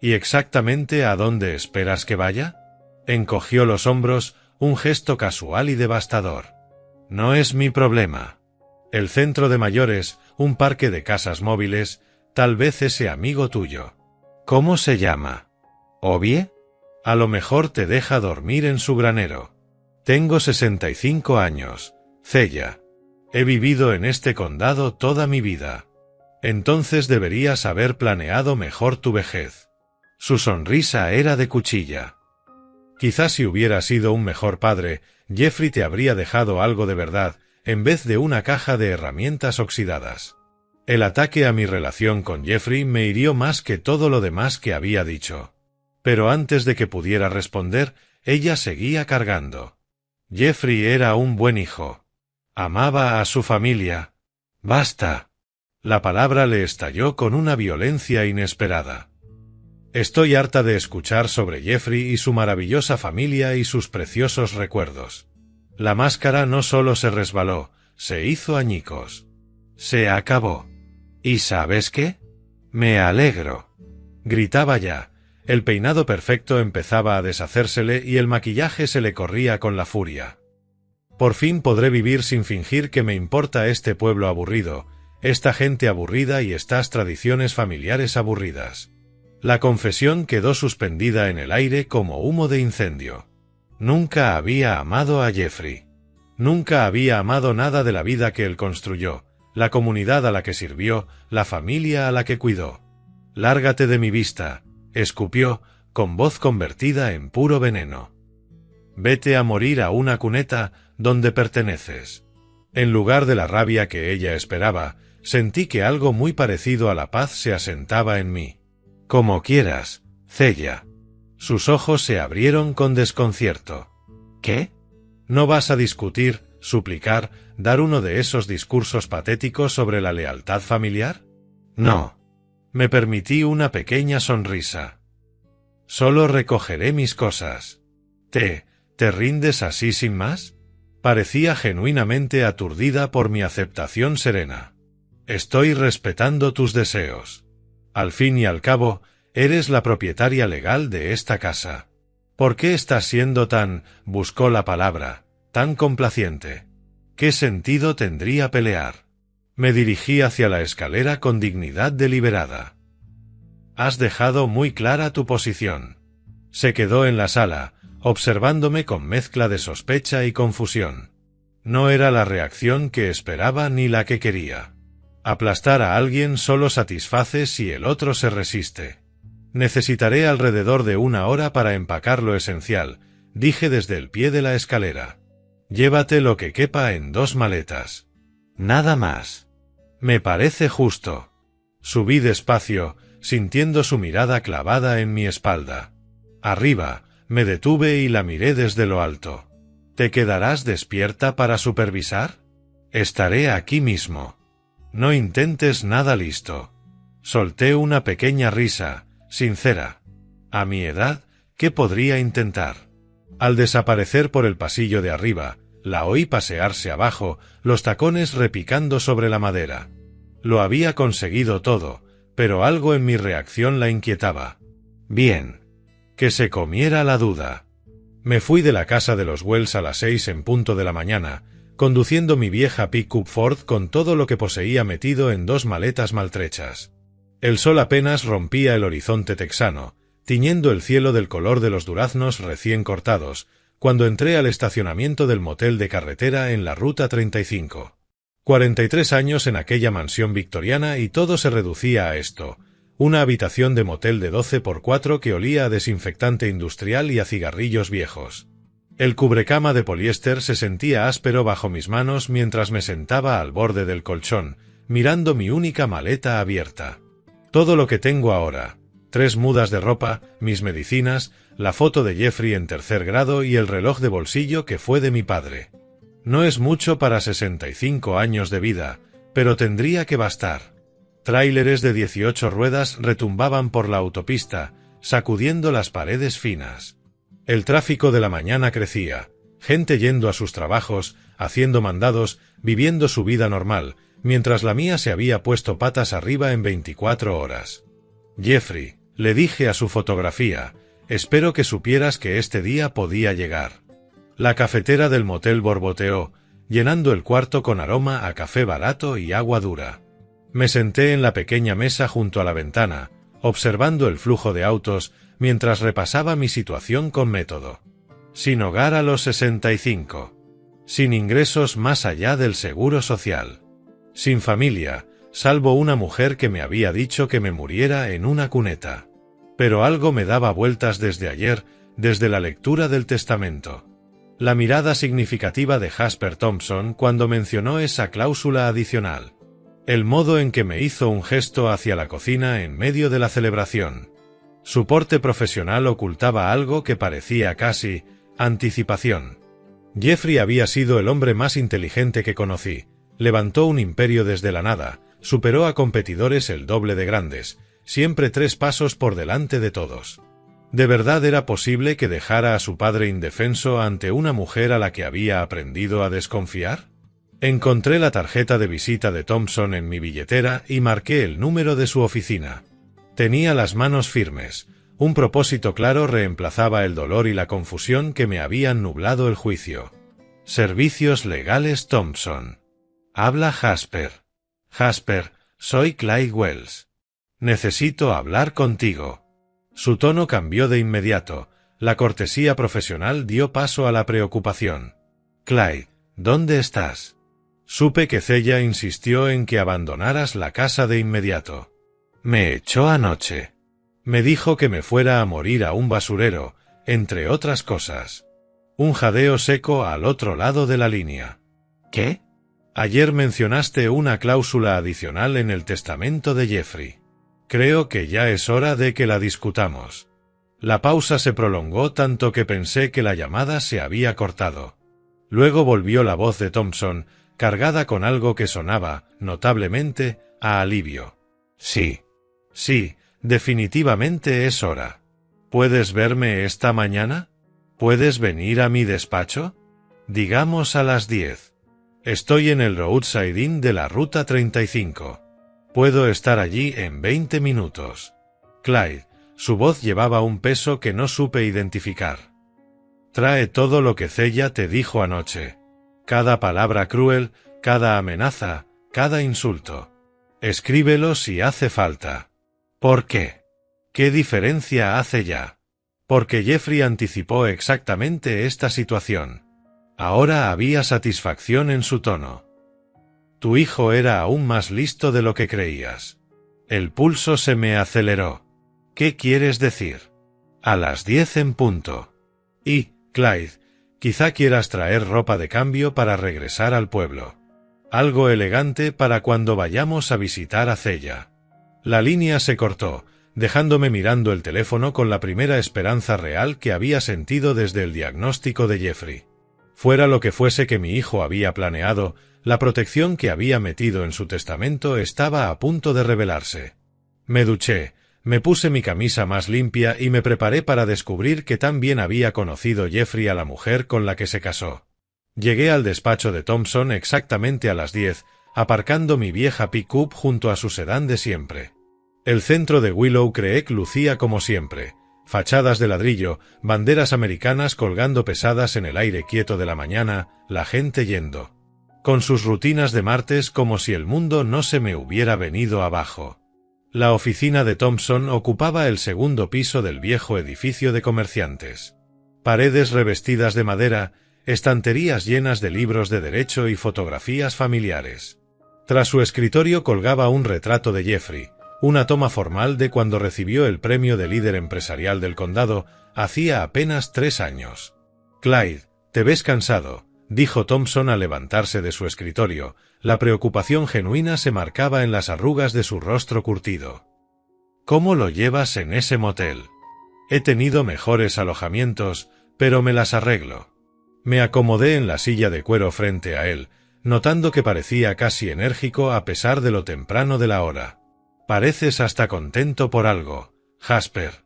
¿Y exactamente a dónde esperas que vaya? Encogió los hombros, un gesto casual y devastador. No es mi problema. El centro de mayores, un parque de casas móviles, tal vez ese amigo tuyo. ¿Cómo se llama? ¿Obie? A lo mejor te deja dormir en su granero. Tengo 65 años, Thea. He vivido en este condado toda mi vida. Entonces deberías haber planeado mejor tu vejez. Su sonrisa era de cuchilla. Quizás si hubiera sido un mejor padre, Jeffrey te habría dejado algo de verdad, en vez de una caja de herramientas oxidadas. El ataque a mi relación con Jeffrey me hirió más que todo lo demás que había dicho. Pero antes de que pudiera responder, ella seguía cargando. Jeffrey era un buen hijo. Amaba a su familia. ¡Basta! La palabra le estalló con una violencia inesperada. Estoy harta de escuchar sobre Jeffrey y su maravillosa familia y sus preciosos recuerdos. La máscara no solo se resbaló, se hizo añicos. Se acabó. ¿Y sabes qué? Me alegro. Gritaba ya. El peinado perfecto empezaba a deshacérsele y el maquillaje se le corría con la furia. Por fin podré vivir sin fingir que me importa este pueblo aburrido, esta gente aburrida y estas tradiciones familiares aburridas. La confesión quedó suspendida en el aire como humo de incendio. Nunca había amado a Jeffrey. Nunca había amado nada de la vida que él construyó, la comunidad a la que sirvió, la familia a la que cuidó. «Lárgate de mi vista», escupió, con voz convertida en puro veneno. «Vete a morir a una cuneta donde perteneces». En lugar de la rabia que ella esperaba, sentí que algo muy parecido a la paz se asentaba en mí. «Como quieras, Cella». Sus ojos se abrieron con desconcierto. «¿Qué? ¿No vas a discutir, suplicar, dar uno de esos discursos patéticos sobre la lealtad familiar?» «No». Me permití una pequeña sonrisa. «Solo recogeré mis cosas». ¿Te rindes así sin más?» Parecía genuinamente aturdida por mi aceptación serena. «Estoy respetando tus deseos. Al fin y al cabo, eres la propietaria legal de esta casa. ¿Por qué estás siendo tan, buscó la palabra, tan complaciente? ¿Qué sentido tendría pelear?» Me dirigí hacia la escalera con dignidad deliberada. «Has dejado muy clara tu posición». Se quedó en la sala, observándome con mezcla de sospecha y confusión. No era la reacción que esperaba ni la que quería. Aplastar a alguien solo satisface si el otro se resiste. «Necesitaré alrededor de 1 hora para empacar lo esencial», dije desde el pie de la escalera. «Llévate lo que quepa en 2 maletas. Nada más». «Me parece justo». Subí despacio, sintiendo su mirada clavada en mi espalda. Arriba, me detuve y la miré desde lo alto. «¿Te quedarás despierta para supervisar?» «Estaré aquí mismo». «No intentes nada listo». Solté una pequeña risa, sincera. A mi edad, ¿qué podría intentar? Al desaparecer por el pasillo de arriba, la oí pasearse abajo, los tacones repicando sobre la madera. Lo había conseguido todo, pero algo en mi reacción la inquietaba. Bien. Que se comiera la duda. Me fui de la casa de los Wells a las 6 en punto de la mañana, conduciendo mi vieja pick-up Ford con todo lo que poseía metido en 2 maletas maltrechas. El sol apenas rompía el horizonte texano, tiñendo el cielo del color de los duraznos recién cortados, cuando entré al estacionamiento del motel de carretera en la Ruta 35. 43 años en aquella mansión victoriana y todo se reducía a esto: una habitación de motel de 12×4 que olía a desinfectante industrial y a cigarrillos viejos. El cubrecama de poliéster se sentía áspero bajo mis manos mientras me sentaba al borde del colchón, mirando mi única maleta abierta. Todo lo que tengo ahora: 3 mudas de ropa, mis medicinas, la foto de Jeffrey en 3er grado y el reloj de bolsillo que fue de mi padre. No es mucho para 65 años de vida, pero tendría que bastar. Tráileres de 18 ruedas retumbaban por la autopista, sacudiendo las paredes finas. El tráfico de la mañana crecía, gente yendo a sus trabajos, haciendo mandados, viviendo su vida normal, mientras la mía se había puesto patas arriba en 24 horas. «Jeffrey», le dije a su fotografía, «espero que supieras que este día podía llegar». La cafetera del motel borboteó, llenando el cuarto con aroma a café barato y agua dura. Me senté en la pequeña mesa junto a la ventana, observando el flujo de autos, mientras repasaba mi situación con método. Sin hogar a los 65. Sin ingresos más allá del seguro social. Sin familia, salvo una mujer que me había dicho que me muriera en una cuneta. Pero algo me daba vueltas desde ayer, desde la lectura del testamento. La mirada significativa de Jasper Thompson cuando mencionó esa cláusula adicional. El modo en que me hizo un gesto hacia la cocina en medio de la celebración. Su porte profesional ocultaba algo que parecía casi anticipación. Jeffrey había sido el hombre más inteligente que conocí. Levantó un imperio desde la nada, superó a competidores el doble de grandes, siempre 3 pasos por delante de todos. ¿De verdad era posible que dejara a su padre indefenso ante una mujer a la que había aprendido a desconfiar? Encontré la tarjeta de visita de Thompson en mi billetera y marqué el número de su oficina. Tenía las manos firmes. Un propósito claro reemplazaba el dolor y la confusión que me habían nublado el juicio. Servicios Legales Thompson. Habla Jasper. Jasper, soy Clyde Wells. Necesito hablar contigo. Su tono cambió de inmediato. La cortesía profesional dio paso a la preocupación. Clyde, ¿dónde estás? Supe que Cella insistió en que abandonaras la casa de inmediato. Me echó anoche. Me dijo que me fuera a morir a un basurero, entre otras cosas. Un jadeo seco al otro lado de la línea. ¿Qué? Ayer mencionaste una cláusula adicional en el testamento de Jeffrey. Creo que ya es hora de que la discutamos. La pausa se prolongó tanto que pensé que la llamada se había cortado. Luego volvió la voz de Thompson, cargada con algo que sonaba, notablemente, a alivio. Sí. Sí, definitivamente es hora. ¿Puedes verme esta mañana? ¿Puedes venir a mi despacho? Digamos a las 10. Estoy en el Roadside Inn de la Ruta 35. Puedo estar allí en 20 minutos. Clyde, su voz llevaba un peso que no supe identificar. Trae todo lo que Cella te dijo anoche. Cada palabra cruel, cada amenaza, cada insulto. Escríbelo si hace falta. ¿Por qué? ¿Qué diferencia hace ya? Porque Jeffrey anticipó exactamente esta situación. Ahora había satisfacción en su tono. Tu hijo era aún más listo de lo que creías. El pulso se me aceleró. ¿Qué quieres decir? A las 10 en punto. Y, Clyde, quizá quieras traer ropa de cambio para regresar al pueblo. Algo elegante para cuando vayamos a visitar a Cella. La línea se cortó, dejándome mirando el teléfono con la primera esperanza real que había sentido desde el diagnóstico de Jeffrey. Fuera lo que fuese que mi hijo había planeado, la protección que había metido en su testamento estaba a punto de revelarse. Me duché, me puse mi camisa más limpia y me preparé para descubrir que tan bien había conocido Jeffrey a la mujer con la que se casó. Llegué al despacho de Thompson exactamente a las 10, aparcando mi vieja pick-up junto a su sedán de siempre. El centro de Willow Creek lucía como siempre, fachadas de ladrillo, banderas americanas colgando pesadas en el aire quieto de la mañana, la gente yendo. Con sus rutinas de martes como si el mundo no se me hubiera venido abajo. La oficina de Thompson ocupaba el segundo piso del viejo edificio de comerciantes. Paredes revestidas de madera, estanterías llenas de libros de derecho y fotografías familiares. Tras su escritorio colgaba un retrato de Jeffrey, una toma formal de cuando recibió el premio de líder empresarial del condado, hacía apenas 3 años. Clyde, te ves cansado, dijo Thompson al levantarse de su escritorio. La preocupación genuina se marcaba en las arrugas de su rostro curtido. ¿Cómo lo llevas en ese motel? He tenido mejores alojamientos, pero me las arreglo. Me acomodé en la silla de cuero frente a él, notando que parecía casi enérgico a pesar de lo temprano de la hora. Pareces hasta contento por algo, Jasper.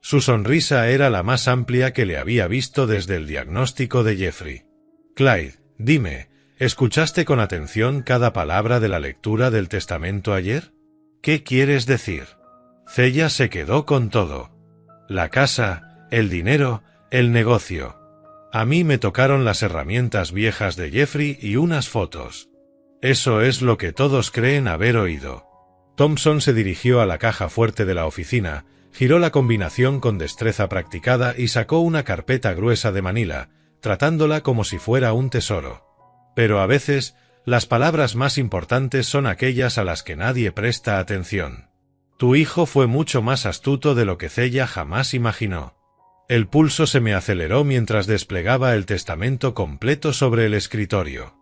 Su sonrisa era la más amplia que le había visto desde el diagnóstico de Jeffrey. Clyde, dime, ¿escuchaste con atención cada palabra de la lectura del testamento ayer? ¿Qué quieres decir? Cella se quedó con todo. La casa, el dinero, el negocio. A mí me tocaron las herramientas viejas de Jeffrey y unas fotos. Eso es lo que todos creen haber oído. Thompson se dirigió a la caja fuerte de la oficina, giró la combinación con destreza practicada y sacó una carpeta gruesa de manila, tratándola como si fuera un tesoro. Pero a veces, las palabras más importantes son aquellas a las que nadie presta atención. Tu hijo fue mucho más astuto de lo que Cella jamás imaginó. El pulso se me aceleró mientras desplegaba el testamento completo sobre el escritorio.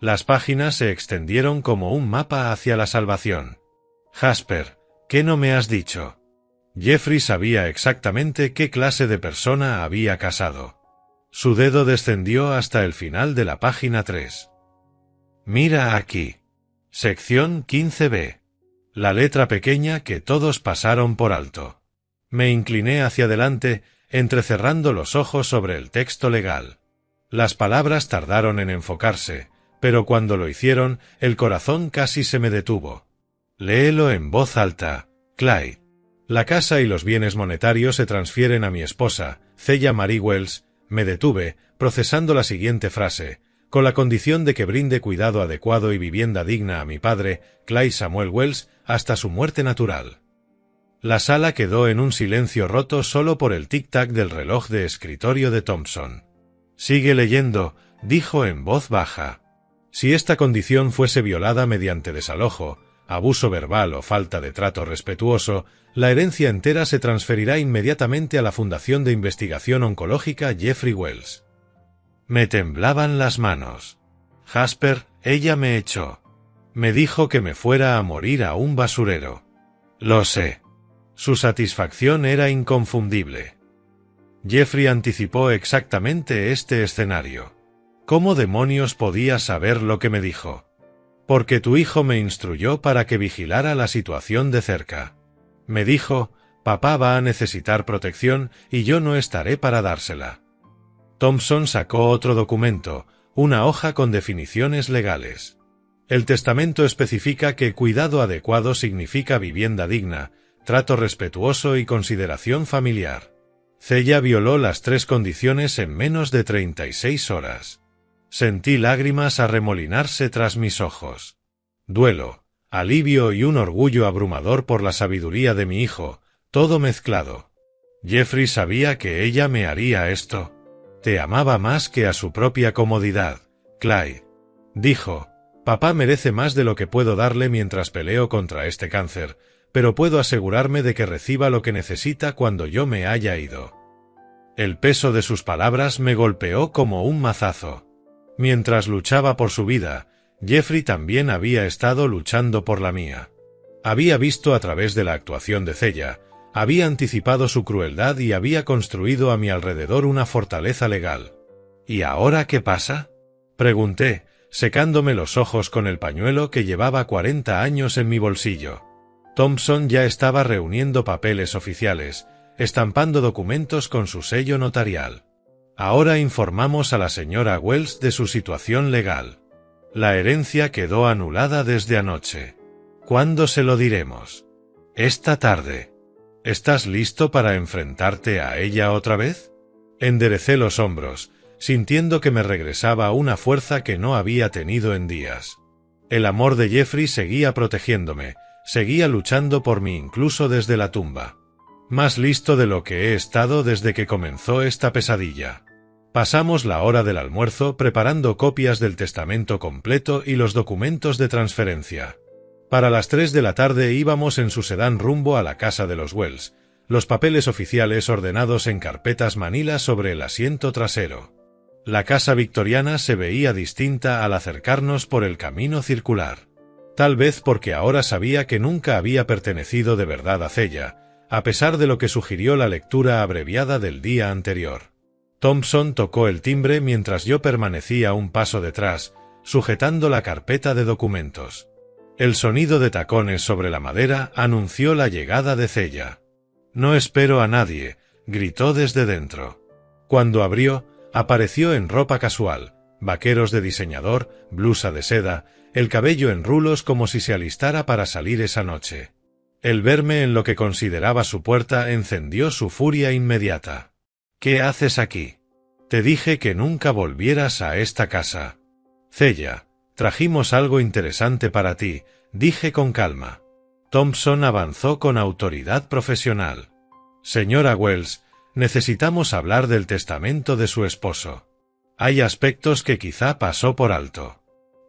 Las páginas se extendieron como un mapa hacia la salvación. Jasper, ¿qué no me has dicho? Jeffrey sabía exactamente qué clase de persona había casado. Su dedo descendió hasta el final de la página 3. Mira aquí. Sección 15b. La letra pequeña que todos pasaron por alto. Me incliné hacia adelante, entrecerrando los ojos sobre el texto legal. Las palabras tardaron en enfocarse, pero cuando lo hicieron, el corazón casi se me detuvo. Léelo en voz alta, Clyde. La casa y los bienes monetarios se transfieren a mi esposa, Celia Marie Wells. Me detuve, procesando la siguiente frase, con la condición de que brinde cuidado adecuado y vivienda digna a mi padre, Clyde Samuel Wells, hasta su muerte natural. La sala quedó en un silencio roto solo por el tic-tac del reloj de escritorio de Thompson. «Sigue leyendo», dijo en voz baja. Si esta condición fuese violada mediante desalojo, abuso verbal o falta de trato respetuoso, la herencia entera se transferirá inmediatamente a la Fundación de Investigación Oncológica Jeffrey Wells. Me temblaban las manos. Jasper, ella me echó. Me dijo que me fuera a morir a un basurero. Lo sé. Su satisfacción era inconfundible. Jeffrey anticipó exactamente este escenario. ¿Cómo demonios podía saber lo que me dijo? Porque tu hijo me instruyó para que vigilara la situación de cerca. Me dijo, papá va a necesitar protección y yo no estaré para dársela. Thompson sacó otro documento, una hoja con definiciones legales. El testamento especifica que cuidado adecuado significa vivienda digna, trato respetuoso y consideración familiar. Celia violó las 3 condiciones en menos de 36 horas. Sentí lágrimas arremolinarse tras mis ojos. Duelo, alivio y un orgullo abrumador por la sabiduría de mi hijo, todo mezclado. Jeffrey sabía que ella me haría esto. Te amaba más que a su propia comodidad, Clyde. Dijo, papá merece más de lo que puedo darle mientras peleo contra este cáncer, pero puedo asegurarme de que reciba lo que necesita cuando yo me haya ido. El peso de sus palabras me golpeó como un mazazo. Mientras luchaba por su vida, Jeffrey también había estado luchando por la mía. Había visto a través de la actuación de Celia, había anticipado su crueldad y había construido a mi alrededor una fortaleza legal. ¿Y ahora qué pasa?, pregunté, secándome los ojos con el pañuelo que llevaba 40 años en mi bolsillo. Thompson ya estaba reuniendo papeles oficiales, estampando documentos con su sello notarial. Ahora informamos a la señora Wells de su situación legal. La herencia quedó anulada desde anoche. ¿Cuándo se lo diremos? Esta tarde. ¿Estás listo para enfrentarte a ella otra vez? Enderecé los hombros, sintiendo que me regresaba una fuerza que no había tenido en días. El amor de Jeffrey seguía protegiéndome, seguía luchando por mí incluso desde la tumba. Más listo de lo que he estado desde que comenzó esta pesadilla. Pasamos la hora del almuerzo preparando copias del testamento completo y los documentos de transferencia. Para las 3 de la tarde íbamos en su sedán rumbo a la casa de los Wells, los papeles oficiales ordenados en carpetas manila sobre el asiento trasero. La casa victoriana se veía distinta al acercarnos por el camino circular. Tal vez porque ahora sabía que nunca había pertenecido de verdad a Celia, a pesar de lo que sugirió la lectura abreviada del día anterior. Thompson tocó el timbre mientras yo permanecía un paso detrás, sujetando la carpeta de documentos. El sonido de tacones sobre la madera anunció la llegada de Celia. «No espero a nadie», gritó desde dentro. Cuando abrió, apareció en ropa casual, vaqueros de diseñador, blusa de seda, el cabello en rulos como si se alistara para salir esa noche. El verme en lo que consideraba su puerta encendió su furia inmediata. «¿Qué haces aquí? Te dije que nunca volvieras a esta casa». «Celia, trajimos algo interesante para ti», dije con calma. Thompson avanzó con autoridad profesional. «Señora Wells, necesitamos hablar del testamento de su esposo. Hay aspectos que quizá pasó por alto.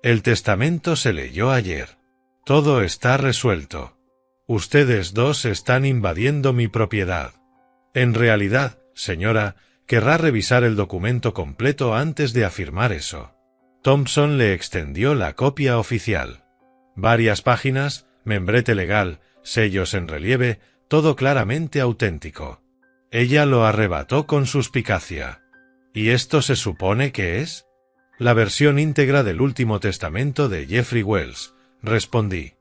El testamento se leyó ayer. Todo está resuelto. Ustedes dos están invadiendo mi propiedad. En realidad, señora, querrá revisar el documento completo antes de afirmar eso». Thompson le extendió la copia oficial. Varias páginas, membrete legal, sellos en relieve, todo claramente auténtico. Ella lo arrebató con suspicacia. ¿Y esto se supone que es? La versión íntegra del último testamento de Jeffrey Wells, respondí.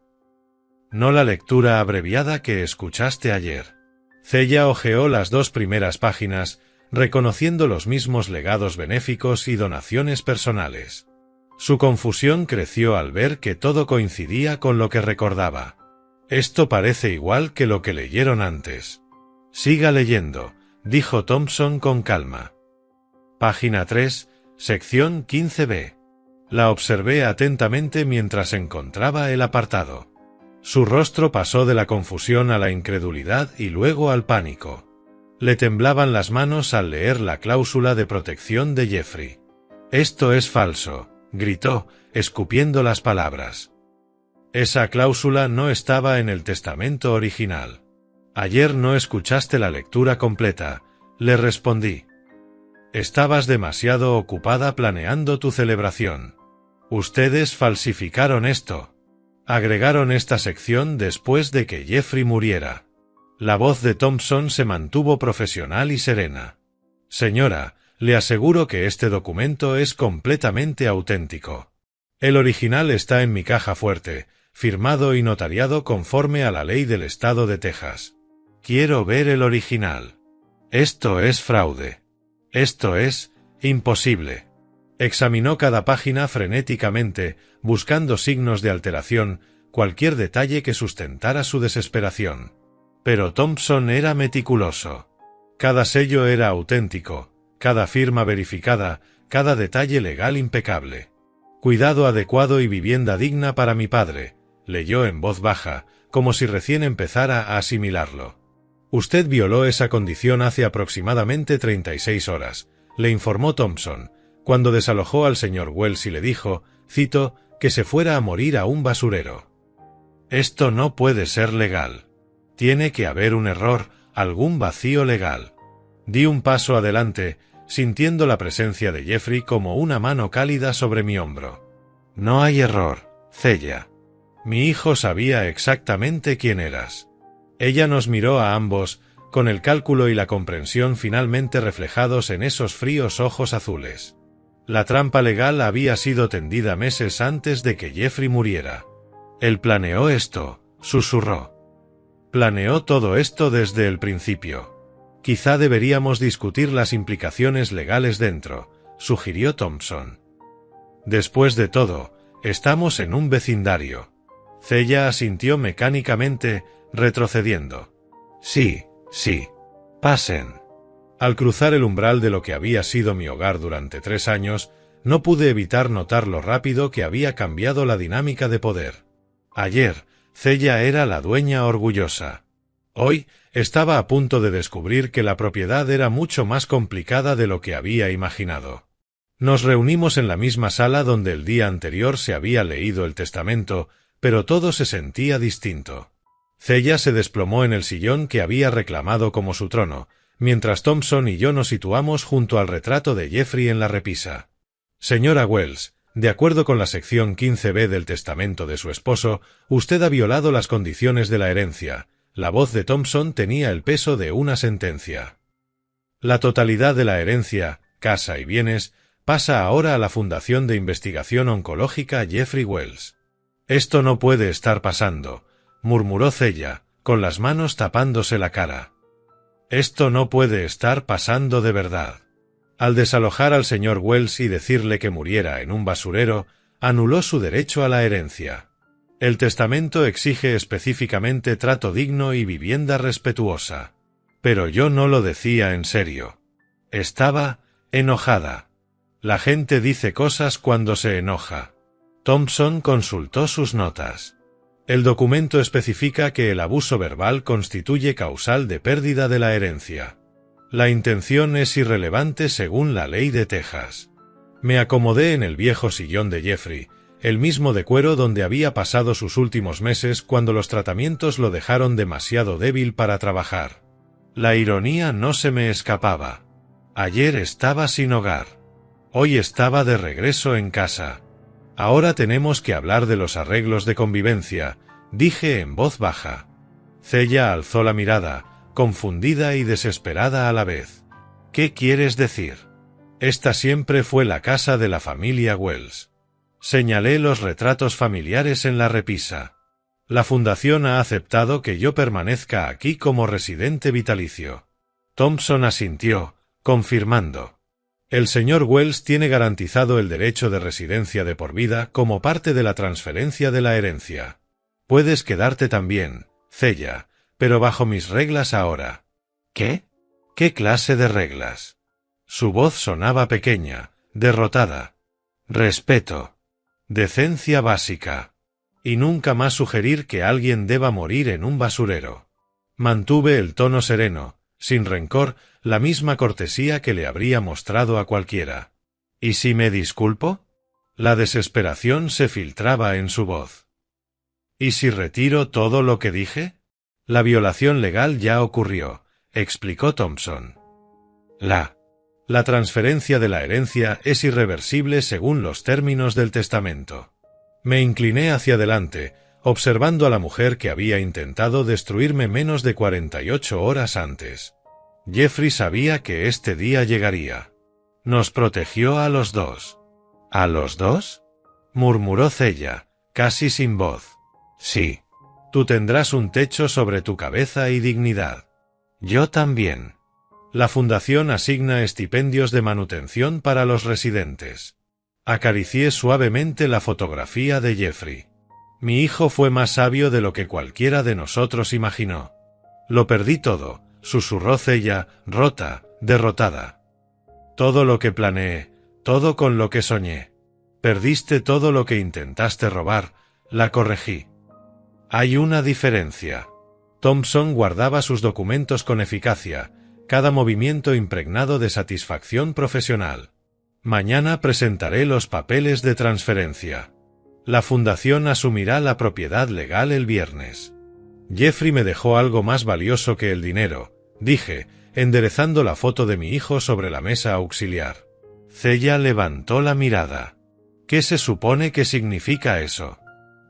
No la lectura abreviada que escuchaste ayer. Celia hojeó las 2 primeras páginas, reconociendo los mismos legados benéficos y donaciones personales. Su confusión creció al ver que todo coincidía con lo que recordaba. Esto parece igual que lo que leyeron antes. Siga leyendo, dijo Thompson con calma. Página 3, sección 15b. La observé atentamente mientras encontraba el apartado. Su rostro pasó de la confusión a la incredulidad y luego al pánico. Le temblaban las manos al leer la cláusula de protección de Jeffrey. «Esto es falso», gritó, escupiendo las palabras. Esa cláusula no estaba en el testamento original. «Ayer no escuchaste la lectura completa», le respondí. «Estabas demasiado ocupada planeando tu celebración. Ustedes falsificaron esto. Agregaron esta sección después de que Jeffrey muriera». La voz de Thompson se mantuvo profesional y serena. «Señora, le aseguro que este documento es completamente auténtico. El original está en mi caja fuerte, firmado y notariado conforme a la ley del estado de Texas. Quiero ver el original. Esto es fraude. Esto es imposible». Examinó cada página frenéticamente, buscando signos de alteración, cualquier detalle que sustentara su desesperación. Pero Thompson era meticuloso. Cada sello era auténtico, cada firma verificada, cada detalle legal impecable. «Cuidado adecuado y vivienda digna para mi padre», leyó en voz baja, como si recién empezara a asimilarlo. «Usted violó esa condición hace aproximadamente 36 horas», le informó Thompson, cuando desalojó al señor Wells y le dijo, cito, que se fuera a morir a un basurero. «Esto no puede ser legal. Tiene que haber un error, algún vacío legal». Di un paso adelante, sintiendo la presencia de Jeffrey como una mano cálida sobre mi hombro. «No hay error, Thea. Mi hijo sabía exactamente quién eras». Ella nos miró a ambos, con el cálculo y la comprensión finalmente reflejados en esos fríos ojos azules. La trampa legal había sido tendida meses antes de que Jeffrey muriera. «Él planeó esto», susurró. «Planeó todo esto desde el principio. Quizá deberíamos discutir las implicaciones legales dentro», sugirió Thompson. «Después de todo, estamos en un vecindario». Thea asintió mecánicamente, retrocediendo. «Sí, sí. Pasen». Al cruzar el umbral de lo que había sido mi hogar durante 3 años, no pude evitar notar lo rápido que había cambiado la dinámica de poder. Ayer, Thea era la dueña orgullosa. Hoy, estaba a punto de descubrir que la propiedad era mucho más complicada de lo que había imaginado. Nos reunimos en la misma sala donde el día anterior se había leído el testamento, pero todo se sentía distinto. Thea se desplomó en el sillón que había reclamado como su trono, mientras Thompson y yo nos situamos junto al retrato de Jeffrey en la repisa. «Señora Wells, de acuerdo con la sección 15b del testamento de su esposo, usted ha violado las condiciones de la herencia». La voz de Thompson tenía el peso de una sentencia. «La totalidad de la herencia, casa y bienes, pasa ahora a la Fundación de Investigación Oncológica Jeffrey Wells». «Esto no puede estar pasando», murmuró Thea, con las manos tapándose la cara. «Esto no puede estar pasando de verdad». Al desalojar al señor Wells y decirle que muriera en un basurero, anuló su derecho a la herencia. El testamento exige específicamente trato digno y vivienda respetuosa. Pero yo no lo decía en serio. Estaba enojada. La gente dice cosas cuando se enoja. Thompson consultó sus notas. El documento especifica que el abuso verbal constituye causal de pérdida de la herencia. La intención es irrelevante según la ley de Texas. Me acomodé en el viejo sillón de Jeffrey, el mismo de cuero donde había pasado sus últimos meses cuando los tratamientos lo dejaron demasiado débil para trabajar. La ironía no se me escapaba. Ayer estaba sin hogar. Hoy estaba de regreso en casa. «Ahora tenemos que hablar de los arreglos de convivencia», dije en voz baja. Thea alzó la mirada, confundida y desesperada a la vez. «¿Qué quieres decir?» «Esta siempre fue la casa de la familia Wells». Señalé los retratos familiares en la repisa. «La fundación ha aceptado que yo permanezca aquí como residente vitalicio». Thompson asintió, confirmando. «El señor Wells tiene garantizado el derecho de residencia de por vida como parte de la transferencia de la herencia». Puedes quedarte también, Cella, pero bajo mis reglas ahora. ¿Qué? ¿Qué clase de reglas? Su voz sonaba pequeña, derrotada. Respeto. Decencia básica. Y nunca más sugerir que alguien deba morir en un basurero. Mantuve el tono sereno, sin rencor, la misma cortesía que le habría mostrado a cualquiera. ¿Y si me disculpo? La desesperación se filtraba en su voz. ¿Y si retiro todo lo que dije? La violación legal ya ocurrió, explicó Thompson. La transferencia de la herencia es irreversible según los términos del testamento. Me incliné hacia adelante, observando a la mujer que había intentado destruirme menos de 48 horas antes. Jeffrey sabía que este día llegaría. Nos protegió a los dos. ¿A los dos?, murmuró Cella, casi sin voz. Sí. Tú tendrás un techo sobre tu cabeza y dignidad. Yo también. La fundación asigna estipendios de manutención para los residentes. Acaricié suavemente la fotografía de Jeffrey. Mi hijo fue más sabio de lo que cualquiera de nosotros imaginó. Lo perdí todo, susurró Cella, rota, derrotada. Todo lo que planeé, todo con lo que soñé. Perdiste todo lo que intentaste robar, la corregí. Hay una diferencia. Thompson guardaba sus documentos con eficacia, cada movimiento impregnado de satisfacción profesional. Mañana presentaré los papeles de transferencia. La fundación asumirá la propiedad legal el viernes. Jeffrey me dejó algo más valioso que el dinero, dije, enderezando la foto de mi hijo sobre la mesa auxiliar. Cella levantó la mirada. ¿Qué se supone que significa eso?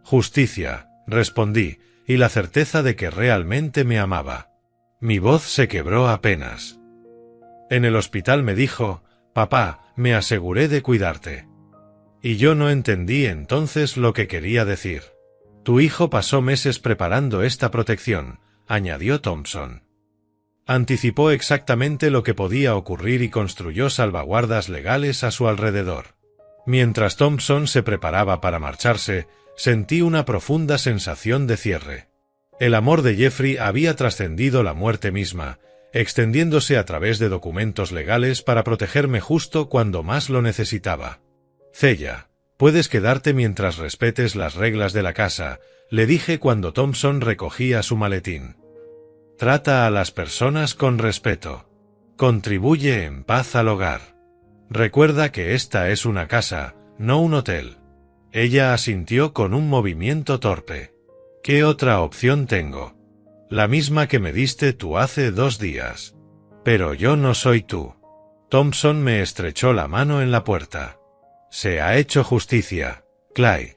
Justicia, respondí, y la certeza de que realmente me amaba. Mi voz se quebró apenas. En el hospital me dijo, papá, me aseguré de cuidarte. Y yo no entendí entonces lo que quería decir. Tu hijo pasó meses preparando esta protección, añadió Thompson. Anticipó exactamente lo que podía ocurrir y construyó salvaguardas legales a su alrededor. Mientras Thompson se preparaba para marcharse, sentí una profunda sensación de cierre. El amor de Jeffrey había trascendido la muerte misma, extendiéndose a través de documentos legales para protegerme justo cuando más lo necesitaba. Cella, puedes quedarte mientras respetes las reglas de la casa, le dije cuando Thompson recogía su maletín. Trata a las personas con respeto. Contribuye en paz al hogar. Recuerda que esta es una casa, no un hotel. Ella asintió con un movimiento torpe. ¿Qué otra opción tengo? La misma que me diste tú hace 2 días. Pero yo no soy tú. Thompson me estrechó la mano en la puerta. Se ha hecho justicia, Clay.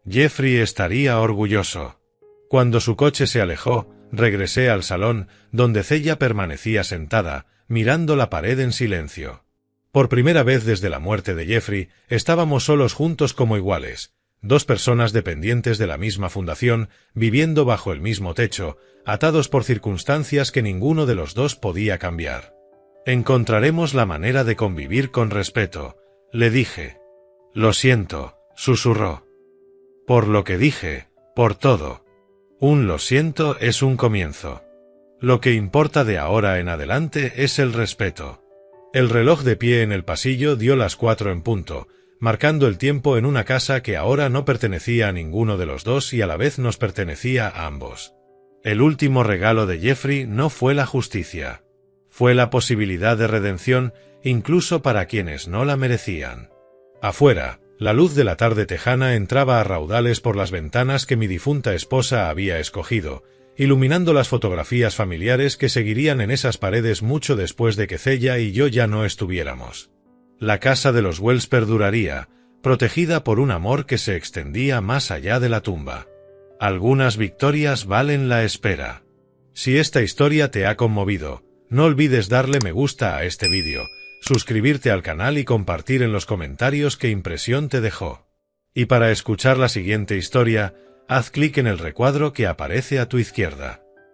Jeffrey estaría orgulloso. Cuando su coche se alejó, regresé al salón, donde Cella permanecía sentada, mirando la pared en silencio. Por primera vez desde la muerte de Jeffrey, estábamos solos juntos como iguales, 2 personas dependientes de la misma fundación, viviendo bajo el mismo techo, atados por circunstancias que ninguno de los dos podía cambiar. Encontraremos la manera de convivir con respeto, le dije. Lo siento, susurró. Por lo que dije, por todo. Un lo siento es un comienzo. Lo que importa de ahora en adelante es el respeto. El reloj de pie en el pasillo dio las 4 en punto, marcando el tiempo en una casa que ahora no pertenecía a ninguno de los dos y a la vez nos pertenecía a ambos. El último regalo de Jeffrey no fue la justicia. Fue la posibilidad de redención, incluso para quienes no la merecían. Afuera, la luz de la tarde tejana entraba a raudales por las ventanas que mi difunta esposa había escogido, iluminando las fotografías familiares que seguirían en esas paredes mucho después de que Cella y yo ya no estuviéramos. La casa de los Wells perduraría, protegida por un amor que se extendía más allá de la tumba. Algunas victorias valen la espera. Si esta historia te ha conmovido, no olvides darle me gusta a este vídeo, suscribirte al canal y compartir en los comentarios qué impresión te dejó. Y para escuchar la siguiente historia, haz clic en el recuadro que aparece a tu izquierda.